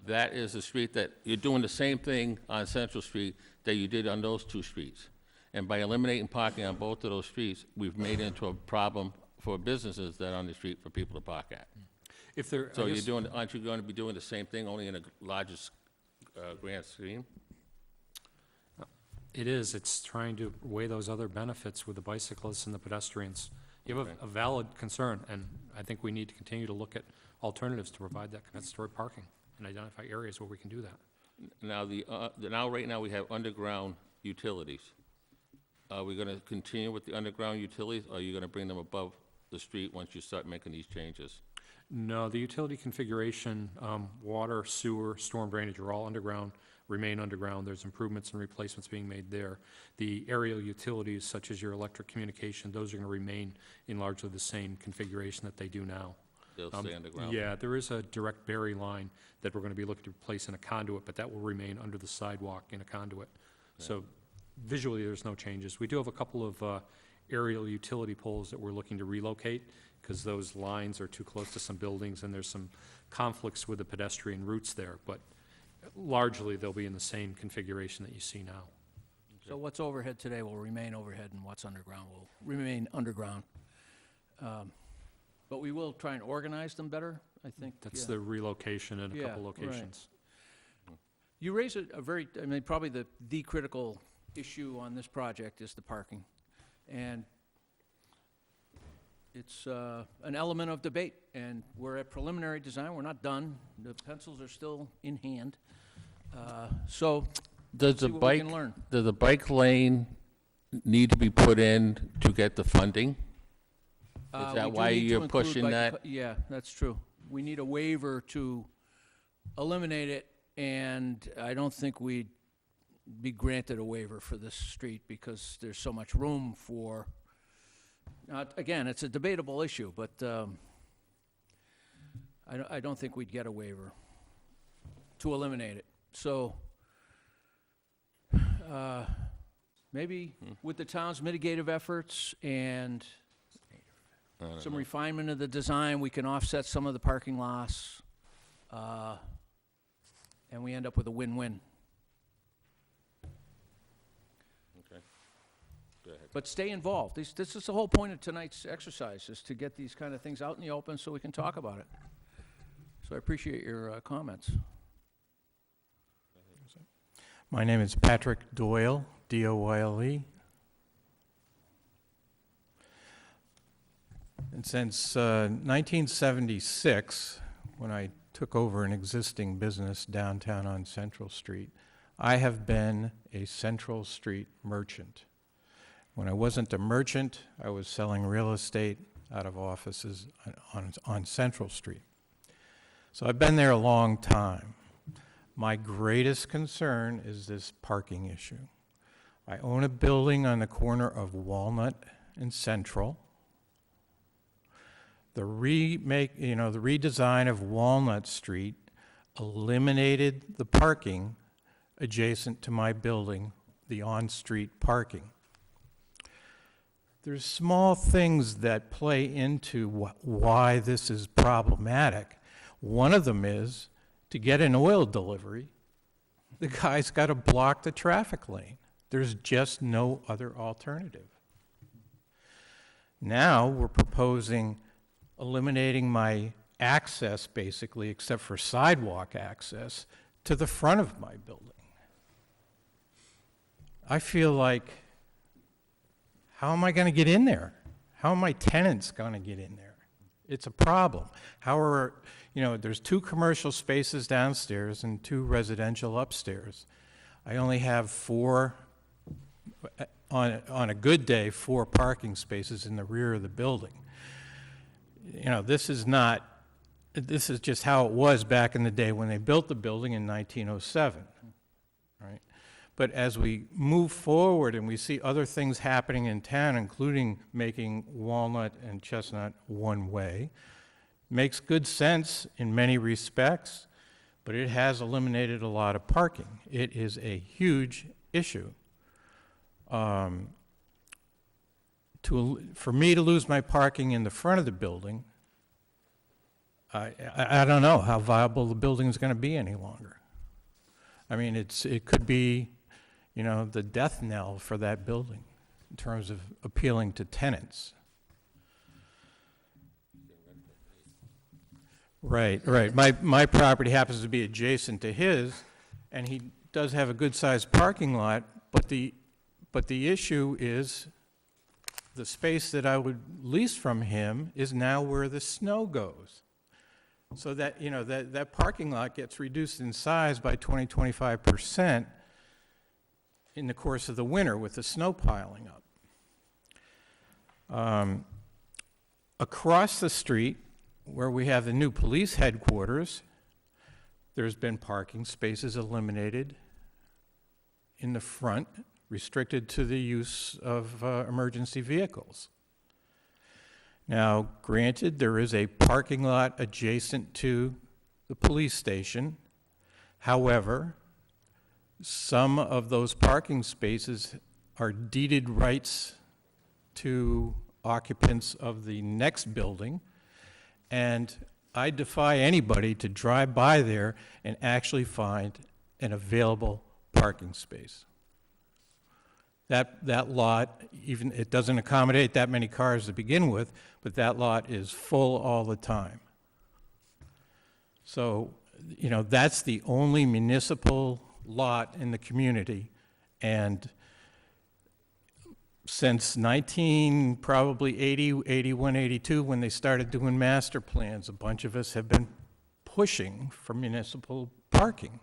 that is a street that, you're doing the same thing on Central Street that you did on those 2 streets. And by eliminating parking on both of those streets, we've made it into a problem for businesses that are on the street for people to park at. If there, So I guess- aren't you going to be doing the same thing, only in a larger grand scheme? It is, it's trying to weigh those other benefits with the bicyclists and the pedestrians. You have a valid concern, and I think we need to continue to look at alternatives to provide that compensatory parking and identify areas where we can do that. Now, right now, we have underground utilities. Are we going to continue with the underground utilities, or are you going to bring them above the street once you start making these changes? No, the utility configuration, water, sewer, storm drainage are all underground, remain underground. There's improvements and replacements being made there. The aerial utilities, such as your electric communication, those are going to remain in largely the same configuration that they do now. They'll stay underground? Yeah, there is a direct bury line that we're going to be looking to replace in a conduit, but that will remain under the sidewalk in a conduit. So visually, there's no changes. We do have a couple of aerial utility poles that we're looking to relocate because those lines are too close to some buildings and there's some conflicts with the pedestrian routes there, but largely they'll be in the same configuration that you see now. So what's overhead today will remain overhead, and what's underground will remain underground. But we will try and organize them better, I think. That's yeah. the relocation in a Yeah, couple right. locations. You raise a very, I mean, probably the critical issue on this project is the parking. And it's an element of debate, and we're at preliminary design. We're not done. The pencils are still in hand. So Does the See what we bike, can learn. does the bike lane need to be put in to get the funding? Is We that do why need to you're include pushing bike- that? Yeah, that's true. We need a waiver to eliminate it, and I don't think we'd be granted a waiver for this street because there's so much room for, again, it's a debatable issue, but I don't think we'd get a waiver to eliminate it. So maybe with the town's mitigative efforts and some refinement of the design, we can offset some of the parking loss, and we end up with a win-win. Okay. Go ahead. But stay involved. This is the whole point of tonight's exercise, is to get these kind of things out in the open so we can talk about it. So I appreciate your comments. My name is Patrick Doyle, D-O-Y-L-E. And since 1976, when I took over an existing business downtown on Central Street, I have been a Central Street merchant. When I wasn't a merchant, I was selling real estate out of offices on Central Street. So I've been there a long time. My greatest concern is this parking issue. I own a building on the corner of Walnut and Central. The redesign of Walnut Street eliminated the parking adjacent to my building, the on-street parking. There's small things that play into why this is problematic. One of them is, to get an oil delivery, the guy's got to block the traffic lane. There's just no other alternative. Now we're proposing eliminating my access, basically, except for sidewalk access, to the front of my building. I feel like, how am I going to get in there? How are my tenants going to get in there? It's a problem. There's 2 commercial spaces downstairs and 2 residential upstairs. I only have 4, on a good day, 4 parking spaces in the rear of the building. This is just how it was back in the day when they built the building in 1907, right? But as we move forward and we see other things happening in town, including making Walnut and Chestnut one-way, makes good sense in many respects, but it has eliminated a lot of parking. It is a huge issue. For me to lose my parking in the front of the building, I don't know how viable the building is going to be any longer. I mean, it could be, the death knell for that building in terms of appealing to tenants. Right. My property happens to be adjacent to his, and he does have a good-sized parking lot, but the issue is the space that I would lease from him is now where the snow goes. So that, that parking lot gets reduced in size by 20-25% in the course of the winter with the snow piling up. Across the street, where we have the new police headquarters, there's been parking spaces eliminated in the front, restricted to the use of emergency vehicles. Now, granted, there is a parking lot adjacent to the police station. However, some of those parking spaces are deeded rights to occupants of the next building, and I defy anybody to drive by there and actually find an available parking space. That lot, even it doesn't accommodate that many cars to begin with, but that lot is full all the time. So, that's the only municipal lot in the community, and since probably 80, 81, 82, when they started doing master plans, a bunch of us have been pushing for municipal parking.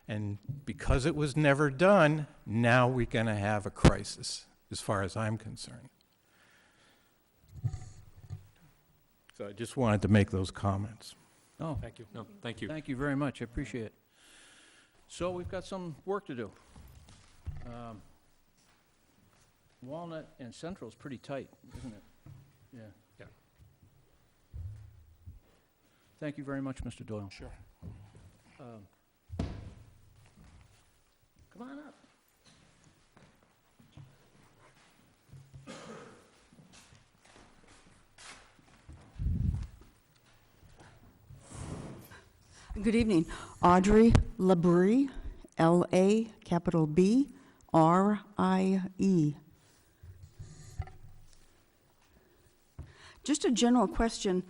And because it was never done, now we're going to have a crisis, as far as I'm concerned. So I just wanted to make those comments. Oh, Thank you. No, thank you. thank you very much, I appreciate it. So we've got some work to do. Walnut and Central is pretty tight, isn't it? Yeah. Yeah. Thank you very much, Mr. Doyle. Sure. Come on up. Good evening. Audrey Labrie, L-A, capital B, R-I-E. Just a general question.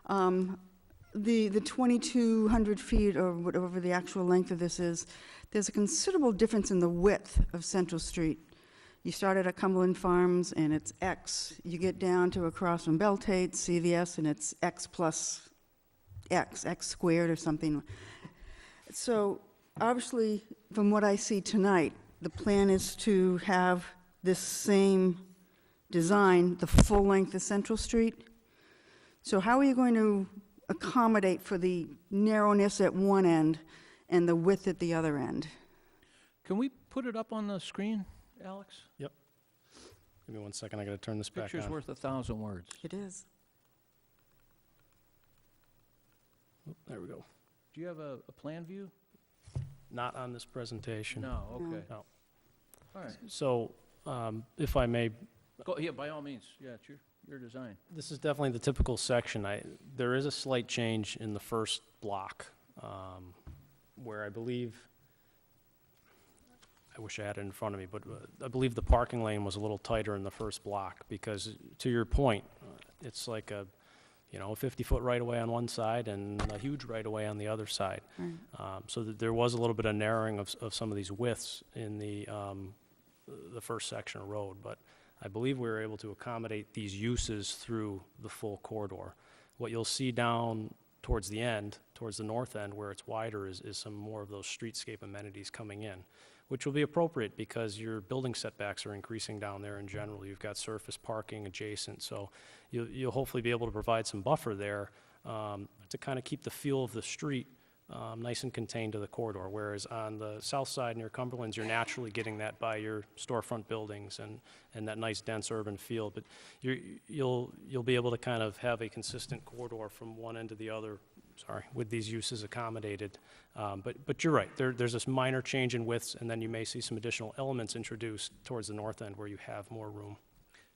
The 2,200 feet, or whatever the actual length of this is, there's a considerable difference in the width of Central Street. You started at Cumberland Farms, and it's X. You get down to across from Bell Tate, CVS, and it's X plus X squared or something. So obviously, from what I see tonight, the plan is to have this same design, the full length of Central Street. So how are you going to accommodate for the narrowness at one end and the width at the other end? Can we put it up on the screen, Alex? Yep. Give me one second, I gotta turn this back Picture's on. worth 1,000 words. It is. There we go. Do you have a plan view? Not on this presentation. No, okay. No. All right. So, if I may, Go, yeah, by all means, yeah, it's your design. this is definitely the typical section. There is a slight change in the first block, where I believe, I wish I had it in front of me, but I believe the parking lane was a little tighter in the first block, because, to your point, it's like a 50-foot right-of-way on one side and a huge right-of-way on the other side. Right. So that there was a little bit of narrowing of some of these widths in the first section of road, but I believe we were able to accommodate these uses through the full corridor. What you'll see down towards the end, towards the north end where it's wider, is some more of those streetscape amenities coming in, which will be appropriate because your building setbacks are increasing down there in general. You've got surface parking adjacent, so you'll hopefully be able to provide some buffer there to kind of keep the feel of the street nice and contained to the corridor, whereas on the south side near Cumberland's, you're naturally getting that by your storefront buildings and that nice dense urban feel, but you'll be able to kind of have a consistent corridor from one end to the other, with these uses accommodated. But you're right, there's this minor change in widths, and then you may see some additional elements introduced towards the north end where you have more room.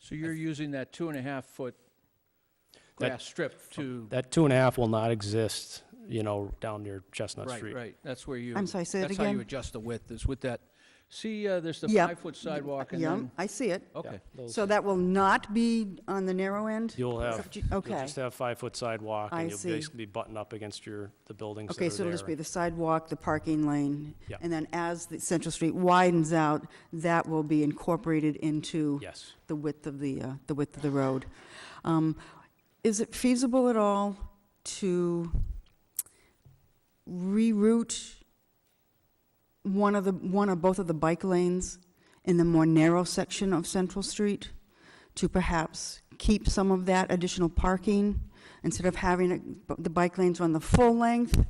So you're using that 2.5-foot That- grass strip to... That 2.5 will not exist, down near Chestnut Right, Street. right, that's where you... I'm sorry, say it That's how you again? adjust the width, is with that... See, there's the Yep. 5-foot sidewalk and Yeah, then... I see it. Okay, So that will not be on the narrow end? You'll Is have, that what you- you'll Okay. just have 5-foot sidewalk, I and you'll see. basically be buttoned up against the buildings that are Okay, so it'll just be there. the sidewalk, the parking lane. Yeah. And then as the Central Street widens out, that will be incorporated into Yes. the width of the road. Is it feasible at all to reroute one or both of the bike lanes in the more narrow section of Central Street to perhaps keep some of that additional parking instead of having the bike lanes run the full length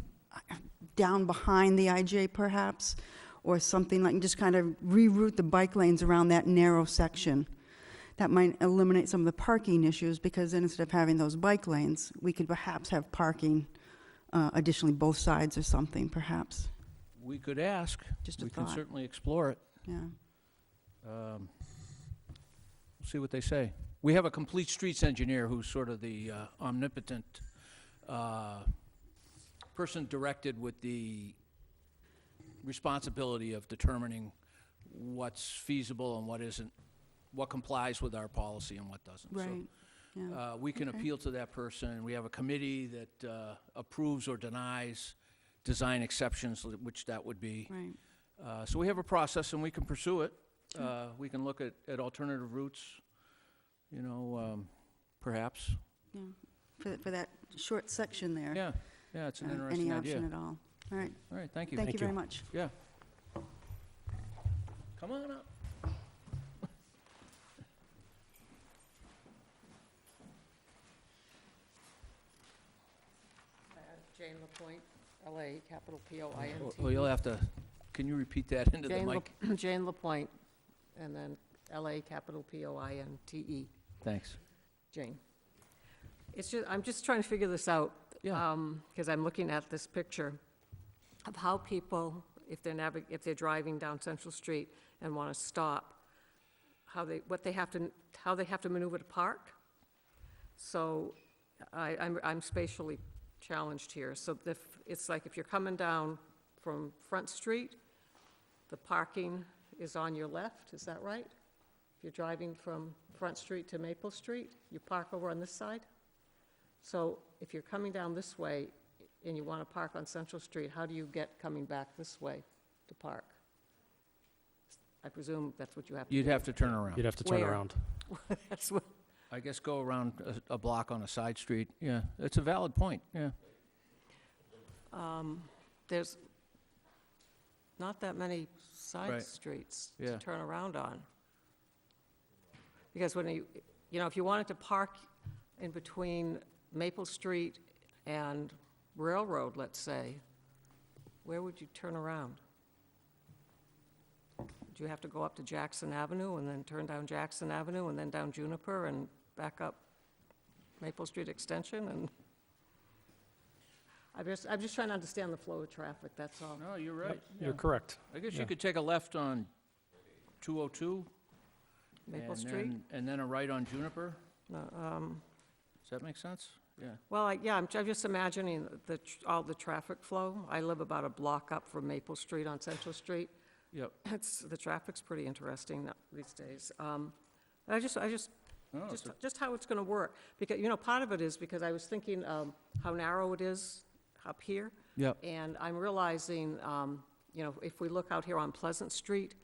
down behind the IJ perhaps, or something like, just kind of reroute the bike lanes around that narrow section? That might eliminate some of the parking issues, because then instead of having those bike lanes, we could perhaps have parking additionally both sides or something, perhaps. we could ask. Just a We can thought. certainly explore it. Yeah. See what they say. We have a complete streets engineer who's sort of the omnipotent person directed with the responsibility of determining what's feasible and what isn't, what complies with our policy and what doesn't. So, Right. Yeah. we can Okay. appeal to that person. We have a committee that approves or denies design exceptions, which that would be. Right. So we have a process, and we can pursue it. We can look at alternative routes, perhaps. Yeah. For that short section there. Yeah, it's an Any interesting idea. option at all. All right. All right, thank you. Thank you Thank very you. much. Yeah, Come on up. Jane LaPointe, LA, capital P-O-I-N-T. Well, you'll have to, can you repeat that into the mic? Jane LaPointe, and then LA, capital P-O-I-N-T-E, Thanks. Jane. It's just, I'm just trying to figure this out. Yeah. Because I'm looking at this picture of how people, if they're driving down Central Street and want to stop, how they have to maneuver to park. So I'm spatially challenged here. So it's like if you're coming down from Front Street, the parking is on your left, is that right? If you're driving from Front Street to Maple Street, you park over on this side? So if you're coming down this way and you want to park on Central Street, how do you get coming back this way to park? I presume that's what you have to do. You'd have to turn around. You'd have to turn Where? around. That's what, I guess go around a block on a side street. Yeah, it's a valid point, yeah. there's not that many side Right. streets Yeah. to turn around on. Because when if you wanted to park in between Maple Street and Railroad, let's say, where would you turn around? Would you have to go up to Jackson Avenue and then turn down Jackson Avenue and then down Juniper and back up Maple Street Extension? And I'm just trying to understand the flow of traffic, that's all. No, you're right. You're correct. I guess Yeah. you could take a left on 202. Maple and Street? And then a right on Juniper. No, Does that make sense? Yeah. Well, I'm just imagining all the traffic flow. I live about a block up from Maple Street on Central Street. Yep. The traffic's pretty interesting these days. I just how it's going to work. Because, part of it is because I was thinking how narrow it is up here. Yep. And I'm realizing, if we look out here on Pleasant Street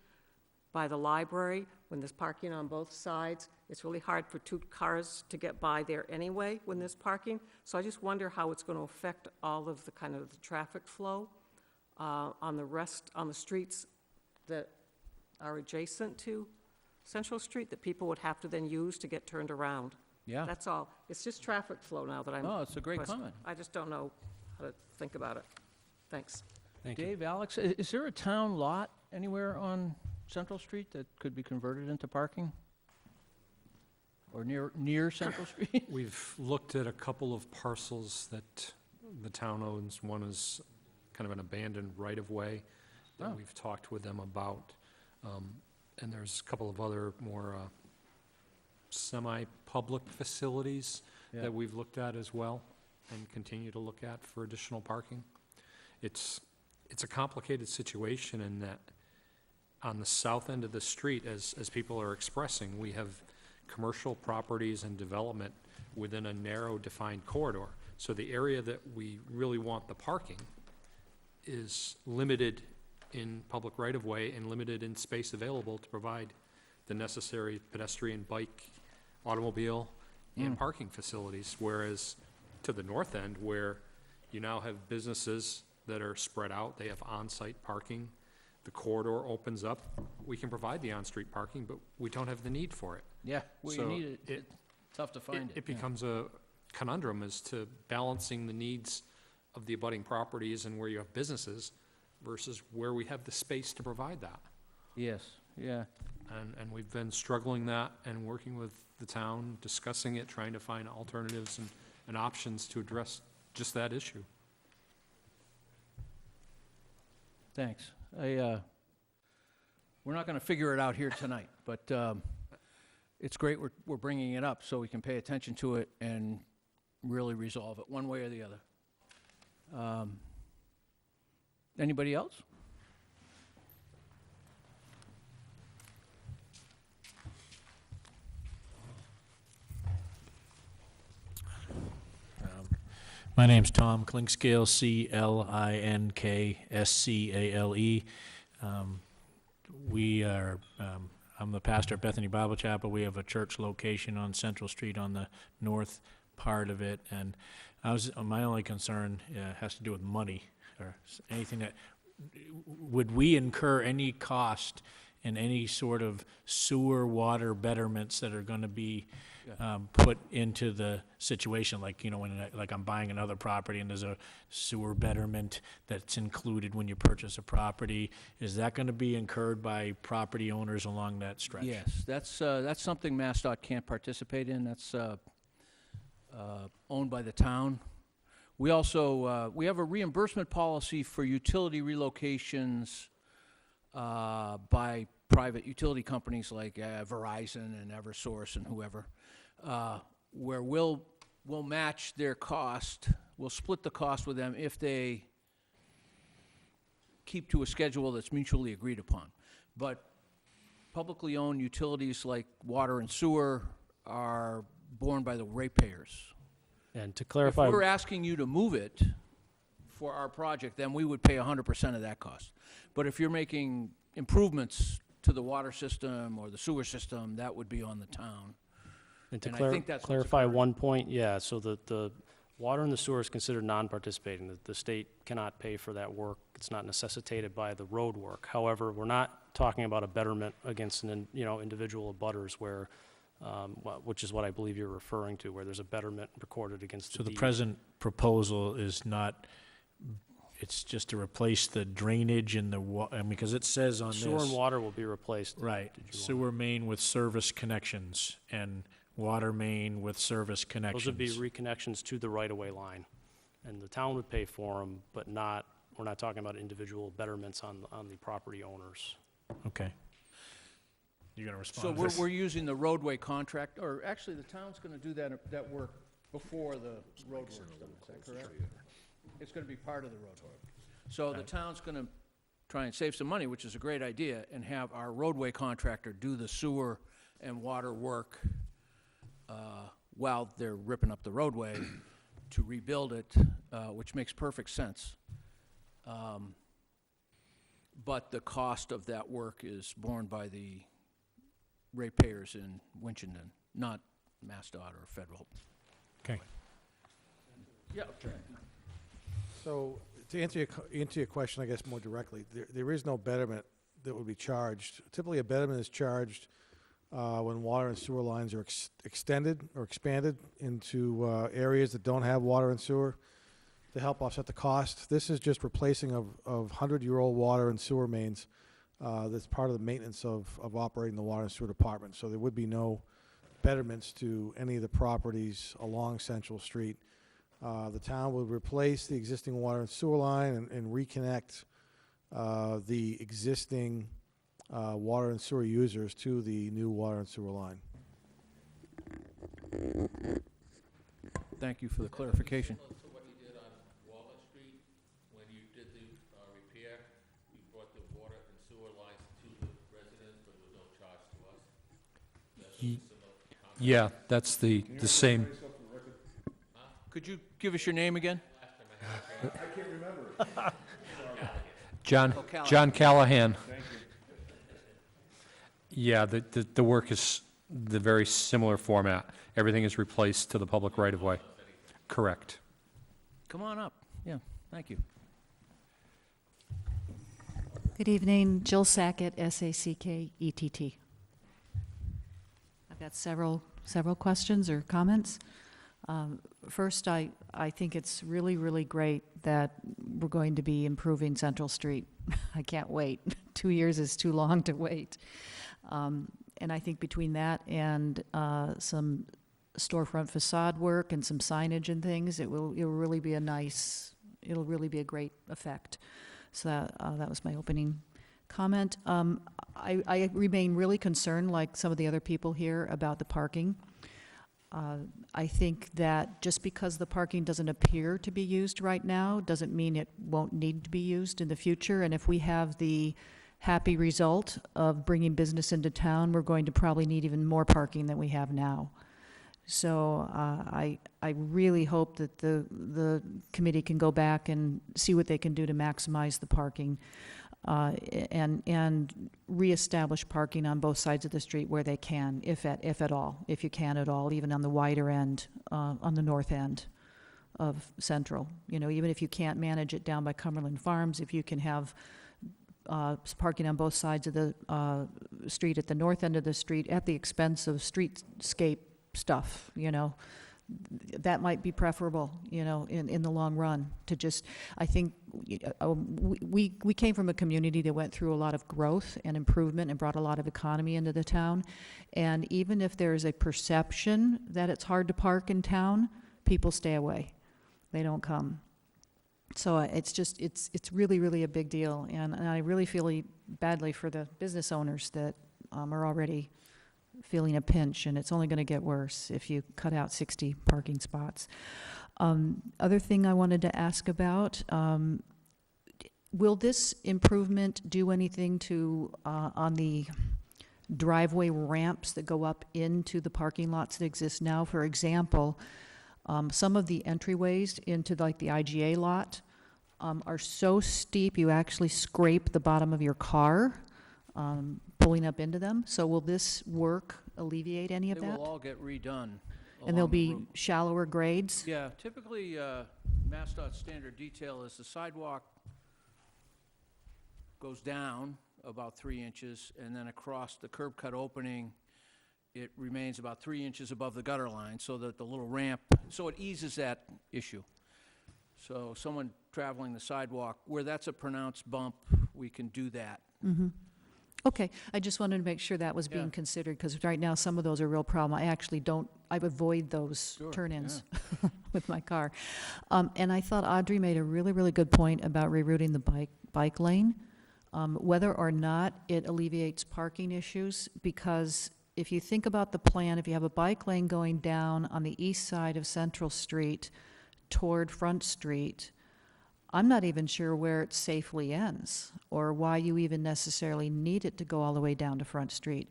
by the library, when there's parking on both sides, it's really hard for two cars to get by there anyway when there's parking. So I just wonder how it's going to affect all of the kind of the traffic flow on the streets that are adjacent to Central Street that people would have to then use to get turned around. Yeah. That's all. It's just traffic flow now that I'm. No, it's a great questioning. comment. I just don't know how to think about it. Thanks. Thank you. Dave, Alex, is there a town lot anywhere on Central Street that could be converted into parking? Or near Central Street? We've looked at a couple of parcels that the town owns. One is kind of an abandoned right-of-way that Oh. we've talked with them about. And there's a couple of other more semi-public facilities Yeah. that we've looked at as well and continue to look at for additional parking. It's a complicated situation in that on the south end of the street, as people are expressing, we have commercial properties and development within a narrow defined corridor. So the area that we really want the parking is limited in public right-of-way and limited in space available to provide the necessary pedestrian, bike, automobile, and parking facilities. Whereas to the north end, where you now have businesses that are spread out, they have on-site parking, the corridor opens up, we can provide the on-street parking, but we don't have the need for it. Yeah, where you So need it, it's tough to find it. It yeah. becomes a conundrum as to balancing the needs of the abutting properties and where you have businesses versus where we have the space to provide that. Yes, yeah. And we've been struggling that and working with the town, discussing it, trying to find alternatives and options to address just that issue. Thanks. We're not going to figure it out here tonight, but it's great we're bringing it up so we can pay attention to it and really resolve it one way or the other. Anybody else? My name's Tom Clinkscale, C-L-I-N-K-S-C-A-L-E. I'm the pastor at Bethany Bible Chapel. We have a church location on Central Street on the north part of it, and my only concern has to do with money or anything that, would we incur any cost and any sort of sewer water betterments that are going to be put into the situation, like, you know, like I'm buying another property and there's a sewer betterment that's included when you purchase a property, is that going to be incurred by property owners along that stretch? Yes, that's something MassDOT can't participate in. That's owned by the town. We also, we have a reimbursement policy for utility relocations by private utility companies like Verizon and Eversource and whoever, where we'll match their cost, we'll split the cost with them if they keep to a schedule that's mutually agreed upon. But publicly owned utilities like water and sewer are borne by the ratepayers. And to clarify, If we're asking you to move it for our project, then we would pay 100% of that cost. But if you're making improvements to the water system or the sewer system, that would be on the town. and to and I think that's what's clarify one point, yeah, so the water and the sewer is considered non-participating. The state cannot pay for that work. It's not necessitated by the road work. However, we're not talking about a betterment against individual abutters where, which is what I believe you're referring to, where there's a betterment recorded against So the deed. present proposal is not, it's just to replace the drainage and because it says on this. Sewer and water will be replaced. Right, Did you want- sewer main with service connections and water main with service connections. Those would be reconnections to the right-of-way line, and the town would pay for them, but we're not talking about individual betterments on the property owners. Okay. You're going to respond So to this? we're using the roadway contract, or actually, the town's gonna do that work before the road work's done, is that correct? It's gonna be part of the road work. So the town's gonna try and save some money, which is a great idea, and have our roadway contractor do the sewer and water work while they're ripping up the roadway to rebuild it, which makes perfect sense. But the cost of that work is borne by the ratepayers in Winchendon, not MassDOT or federal. Okay. Yeah. So to answer your question, I guess more directly, there is no betterment that would be charged. Typically, a betterment is charged when water and sewer lines are extended or expanded into areas that don't have water and sewer to help offset the cost. This is just replacing of 100-year-old water and sewer mains. That's part of the maintenance of operating the water and sewer department. So there would be no betterments to any of the properties along Central Street. The town would replace the existing water and sewer line and reconnect the existing water and sewer users to the new water and sewer line. Thank you for the clarification. Similar to what you did on Walnut Street, when you did the repair, you brought the water and sewer lines to the residents, but there was no charge to us. That's a similar concept. Yeah, that's the same. Could you give us your name again? John Callahan. Yeah, the work is the very similar format. Everything is replaced to the public right-of-way. Correct. Come on up. Yeah, thank you. Good evening, Jill Sackett, S-A-C-K-E-T-T. I've got several questions or comments. First, I think it's really, really great that we're going to be improving Central Street. I can't wait. 2 years is too long to wait. And I think between that and some storefront facade work and some signage and things, it'll really be a great effect. So that was my opening comment. I remain really concerned, like some of the other people here, about the parking. I think that just because the parking doesn't appear to be used right now doesn't mean it won't need to be used in the future. And if we have the happy result of bringing business into town, we're going to probably need even more parking than we have now. So I really hope that the committee can go back and see what they can do to maximize the parking and reestablish parking on both sides of the street where they can, if at all, if you can at all, even on the wider end, on the north end of Central. You know, even if you can't manage it down by Cumberland Farms, if you can have parking on both sides of the street, at the north end of the street, at the expense of streetscape stuff, you know. That might be preferable, you know, in the long run, to just, I think, we came from a community that went through a lot of growth and improvement and brought a lot of economy into the town. And even if there's a perception that it's hard to park in town, people stay away. They don't come. So it's just, it's really, really a big deal. And I really feel badly for the business owners that are already feeling a pinch, and it's only going to get worse if you cut out 60 parking spots. Other thing I wanted to ask about, will this improvement do anything to, on the driveway ramps that go up into the parking lots that exist now? For example, some of the entryways into like the IGA lot are so steep you actually scrape the bottom of your car pulling up into them. So will this work alleviate any of They that? will all get redone. And there'll along the be route. shallower grades? Yeah, typically, MassDOT standard detail is the sidewalk goes down about 3 inches, and then across the curb cut opening, it remains about 3 inches above the gutter line, so that the little ramp, so it eases that issue. So someone traveling the sidewalk, where that's a pronounced bump, we can do that. Mm-hmm. Okay, I just wanted to make sure that was being Yeah. considered, because right now, some of those are a real problem. I actually don't, I avoid those Sure, turn-ins with my car. And I thought Audrey made a really, really good point about rerouting the bike lane, whether or not it alleviates parking issues, because if you think about the plan, if you have a bike lane going down on the east side of Central Street toward Front Street, I'm not even sure where it safely ends, or why you even necessarily need it to go all the way down to Front Street,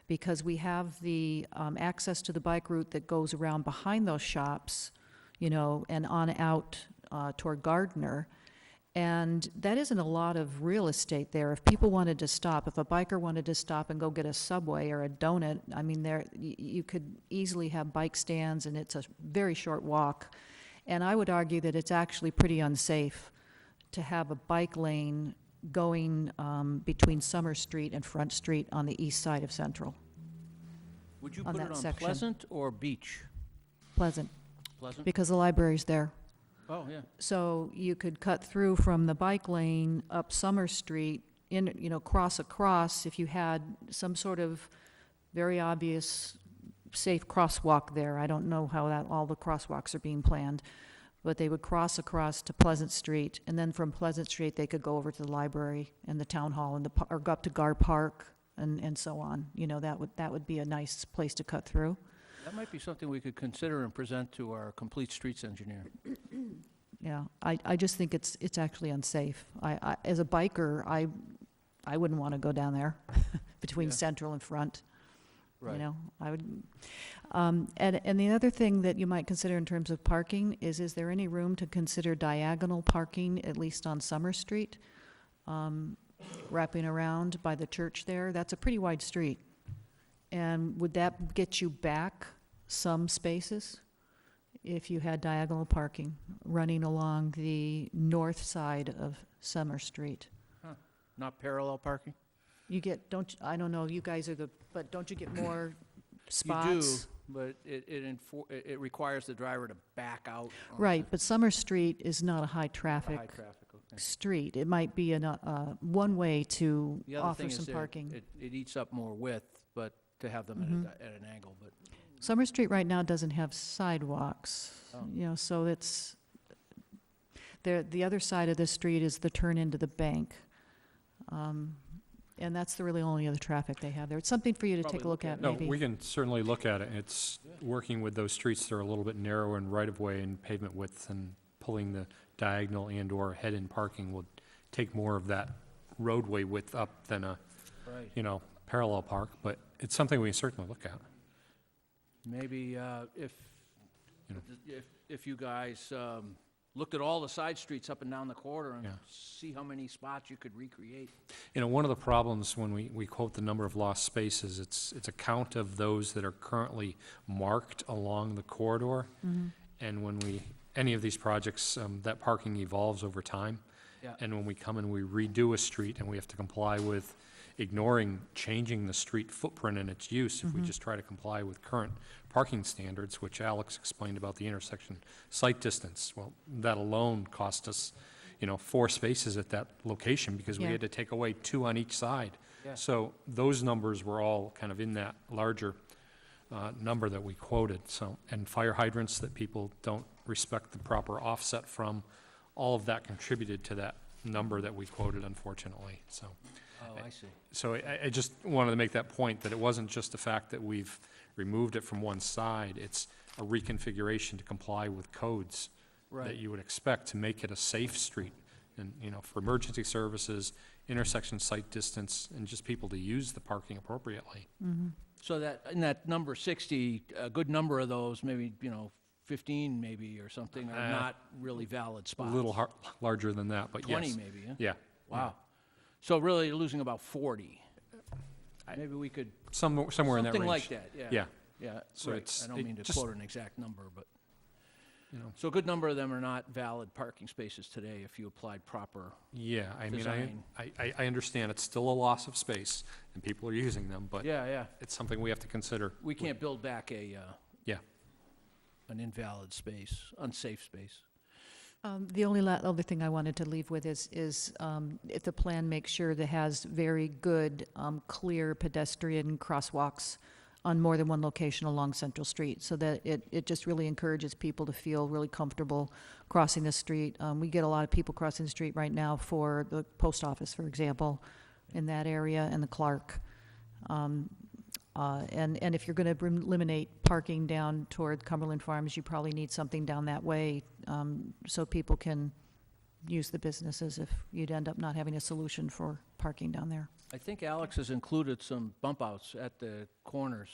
because we have the access to the bike route that goes around behind those shops, you know, and on out toward Gardner, and that isn't a lot of real estate there. If people wanted to stop, if a biker wanted to stop and go get a Subway or a donut, I mean, there you could easily have bike stands, and it's a very short walk. And I would argue that it's actually pretty unsafe to have a bike lane going between Summer Street and Front Street on the east side of Central. Would you On put that it on section. Pleasant or Beach? Pleasant, Pleasant? because the library's there. Oh, yeah. So you could cut through from the bike lane up Summer Street, in, you know, cross across, if you had some sort of very obvious safe crosswalk there. I don't know how that, all the crosswalks are being planned, but they would cross across to Pleasant Street, and then from Pleasant Street, they could go over to the library and the town hall, and or go up to Gar Park, and so on. You know, that would be a nice place to cut through. That might be something we could consider and present to our complete streets engineer. Yeah, I just think it's actually unsafe. I as a biker, I wouldn't want to go down there between Yeah. Central and Front. Right. You know, I would, and the other thing that you might consider in terms of parking is there any room to consider diagonal parking, at least on Summer Street, wrapping around by the church there? That's a pretty wide street. And would that get you back some spaces if you had diagonal parking running along the north side of Summer Street? Not parallel parking? You get, I don't know, you guys are but don't you get more spots? You do, but it requires the driver to back out. onto Right, but Summer Street is not a high-traffic high traffic, okay. street. It might be one way to The other offer thing some is parking. it eats up more width, but to have them at an angle, but. Summer Street right now doesn't have sidewalks, Oh. you know, so it's, the other side of the street is the turn into the bank. And that's the really only other traffic they have there. It's something for you to take a Probably look look at, No, maybe. we can certainly look at it. It's working with those streets that are a little bit narrower in right-of-way and pavement width, and pulling the diagonal and/or head-in parking would take more of that roadway width up than a, Right. you know, parallel park, but it's something we can certainly look at. Maybe if, You know. if you guys looked at all the side streets up and down the corridor and Yeah. see how many spots you could recreate. You know, one of the problems when we quote the number of lost spaces, it's a count of those that are currently marked along the corridor. And when any of these projects, that parking evolves over time. Yeah. And when we come and we redo a street and we have to comply with changing the street footprint and its use, if we just try to comply with current parking standards, which Alex explained about the intersection site distance, well, that alone cost us, 4 spaces at that location because we Yeah. had to take away 2 on each side. Yeah. So those numbers were all kind of in that larger number that we quoted. So, and fire hydrants that people don't respect the proper offset from, all of that contributed to that number that we quoted, unfortunately. So, Oh, I see. so I just wanted to make that point, that it wasn't just the fact that we've removed it from one side, it's a reconfiguration to comply with codes that Right. you would expect to make it a safe street. And, for emergency services, intersection site distance, and just people to use the parking appropriately. So that, in that number 60, a good number of those, maybe, 15 maybe or something, are not really valid A spots. little larger than that, but yes. 20 maybe, yeah? Yeah. Wow. So really, you're losing about 40. Maybe we could, Somewhere in that range. something like that, yeah. Yeah. Yeah, So right. it's- I don't it mean to just- quote an exact number, but, You know. so a good number of them are not valid parking spaces today if you applied proper. Yeah, I mean, Design. I understand it's still a loss of space, and people are using them, but Yeah. it's something we have to consider. We can't build back Yeah. an invalid space, unsafe space. The only other thing I wanted to leave with is if the plan makes sure that has very good, clear pedestrian crosswalks on more than one location along Central Street, so that it just really encourages people to feel really comfortable crossing the street. We get a lot of people crossing the street right now for the post office, for example, in that area, and the Clark. And if you're going to eliminate parking down toward Cumberland Farms, you probably need something down that way, so people can use the businesses if you'd end up not having a solution for parking down there. I think Alex has included some bump outs at the corners.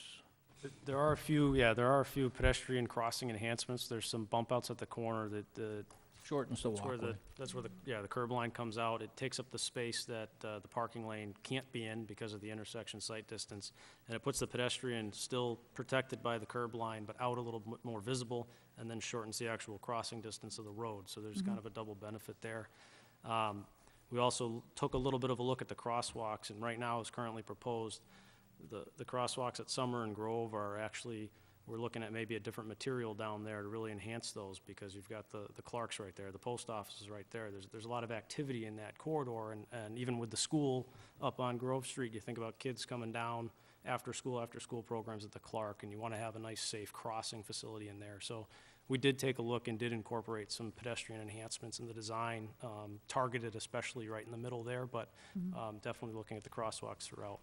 There are a few pedestrian crossing enhancements. There's some bump outs at the corner that Shortens the walkway. that's where the curb line comes out. It takes up the space that the parking lane can't be in because of the intersection site distance. And it puts the pedestrian still protected by the curb line, but out a little bit more visible, and then shortens the actual crossing distance of the road. So there's kind of a double benefit there. We also took a little bit of a look at the crosswalks, and right now, as currently proposed, the crosswalks at Summer and Grove are actually, we're looking at maybe a different material down there to really enhance those, because you've got the Clarks right there, the post office is right there. There's a lot of activity in that corridor, and even with the school up on Grove Street, you think about kids coming down after school programs at the Clark, and you want to have a nice, safe crossing facility in there. So we did take a look and did incorporate some pedestrian enhancements in the design, targeted especially right in the middle there, but definitely looking at the crosswalks throughout.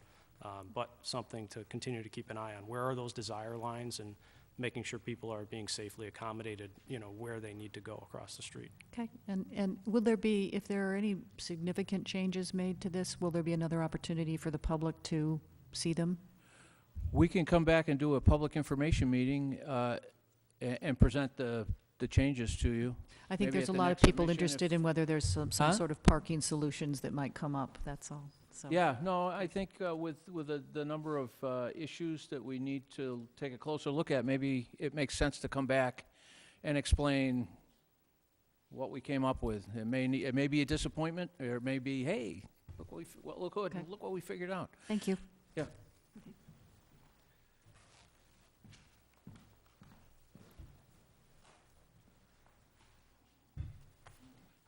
But something to continue to keep an eye on. Where are those desire lines, and making sure people are being safely accommodated, where they need to go across the street. Okay, and will there be, if there are any significant changes made to this, will there be another opportunity for the public to see them? We can come back and do a public information meeting and present the changes to you. I think Maybe there's at a the lot of next people submission interested in whether there's some Huh? sort of parking solutions that might come up, that's all. So. Yeah, no, I think with the number of issues that we need to take a closer look at, maybe it makes sense to come back and explain what we came up with. It may be a disappointment, or it may be, hey, look what we figured out. Thank you. Yeah.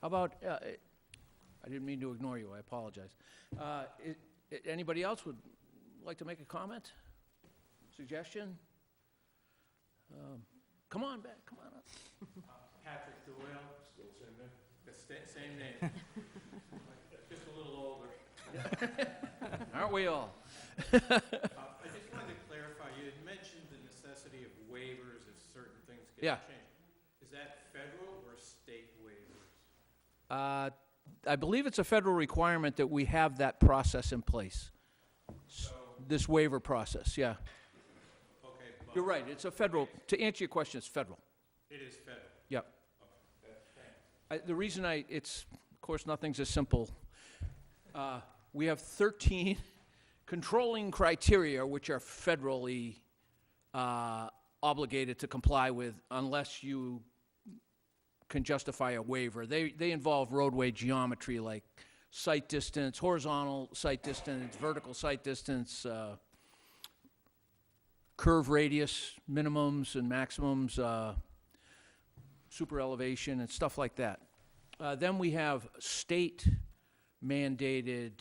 How about, I didn't mean to ignore you, I apologize. Anybody else would like to make a comment? Suggestion? Come on back, come on up. Patrick Doyle, still same name. Same name. Just a little older. Aren't we all? I just wanted to clarify, you had mentioned the necessity of waivers if certain things get Yeah. changed. Is that federal or state waivers? I believe it's a federal requirement that we have that process in place. This waiver process, yeah. Okay, but You're right, it's a federal, to answer your question, it's federal. it is federal. Yep. Okay, thanks. The reason of course, nothing's as simple. We have 13 controlling criteria which are federally obligated to comply with unless you can justify a waiver. They involve roadway geometry like sight distance, horizontal sight distance, vertical sight distance, curve radius, minimums and maximums, super elevation and stuff like that. Then we have state mandated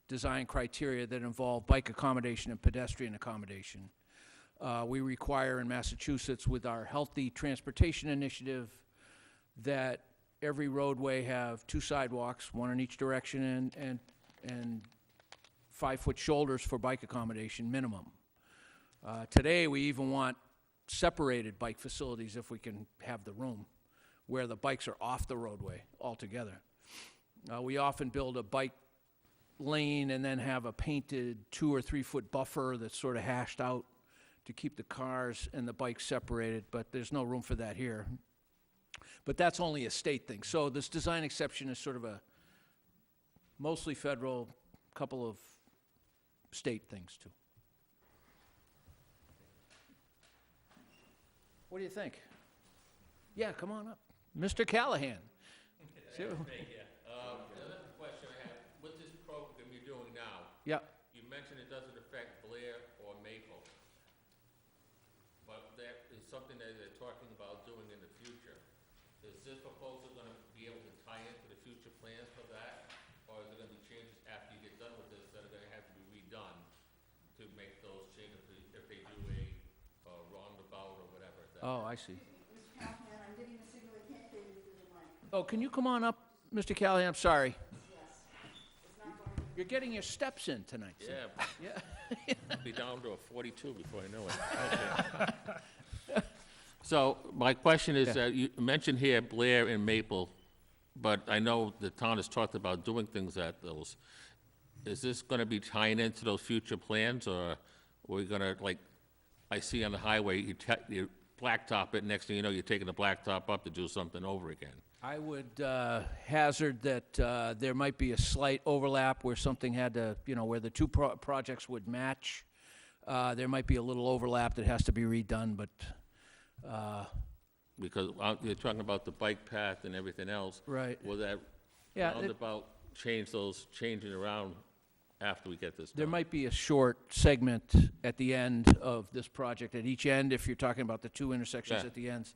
design criteria that involve bike accommodation and pedestrian accommodation. We require in Massachusetts with our Healthy Transportation Initiative that every roadway have 2 sidewalks, 1 in each direction, and 5-foot shoulders for bike accommodation minimum. Today, we even want separated bike facilities if we can have the room, where the bikes are off the roadway altogether. We often build a bike lane and then have a painted 2 or 3 foot buffer that's sort of hashed out to keep the cars and the bikes separated, but there's no room for that here. But that's only a state thing. So this design exception is sort of a mostly federal, couple of state things too. What do you think? Yeah, come on up. Mr. Callahan. The other question I have, with this program you're doing now, Yeah. you mentioned it doesn't affect Blair or Maple, but that is something that they're talking about doing in the future. Is this proposal going to be able to tie into the future plans for that, or is there going to be changes after you get done with this that are going to have to be redone to make those changes if they do a roundabout or whatever? Oh, I see. Oh, can you come on up, Mr. Callahan? I'm sorry. You're getting your steps in tonight. So. Yeah. Yeah. I'll be down to a 42 before I know it. Okay. So my question is, you mentioned here Blair and Maple, but I know the town has talked about doing things at those. Is this going to be tying into those future plans, or are we going to, like, I see on the highway, you blacktop it, next thing you know, you're taking the blacktop up to do something over again? I would hazard that there might be a slight overlap where something had to, where the two projects would match. There might be a little overlap that has to be redone, but... because you're talking about the bike path and everything else. Right. Will that roundabout changing around after we get this done? There might be a short segment at the end of this project, at each end, if you're talking about the 2 intersections at the ends,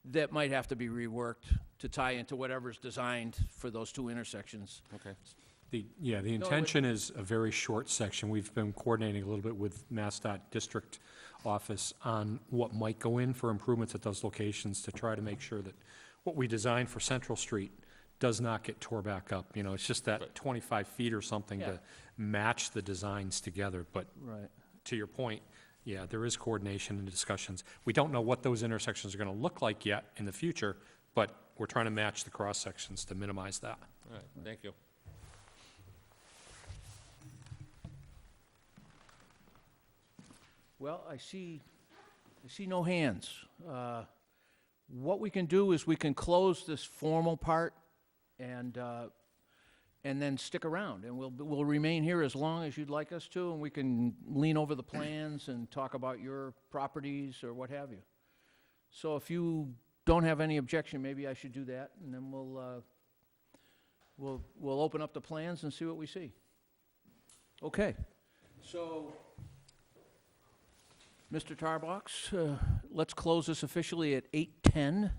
that might have to be reworked to tie into whatever's designed for those 2 intersections. Okay. The intention is a very short section. We've been coordinating a little bit with MassDOT District Office on what might go in for improvements at those locations to try to make sure that what we designed for Central Street does not get tore back up. It's just that 25 feet or something to match the designs together. But to your point, there is coordination and discussions. We don't know what those intersections are going to look like yet in the future, but we're trying to match the cross sections to minimize that. All right, thank you. Well, I see no hands. What we can do is we can close this formal part and then stick around, and we'll remain here as long as you'd like us to, and we can lean over the plans and talk about your properties or what have you. So if you don't have any objection, maybe I should do that, and then we'll open up the plans and see what we see. Okay. So, Mr. Tarbox, let's close this officially at 8:10,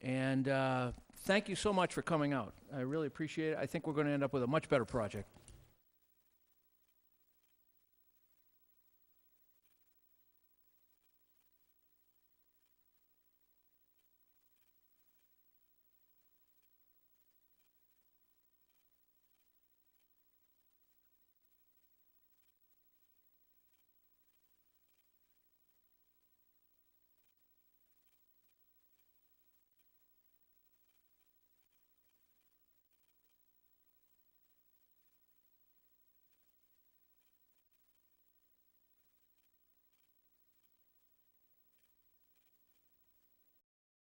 and thank you so much for coming out. I really appreciate it. I think we're going to end up with a much better project.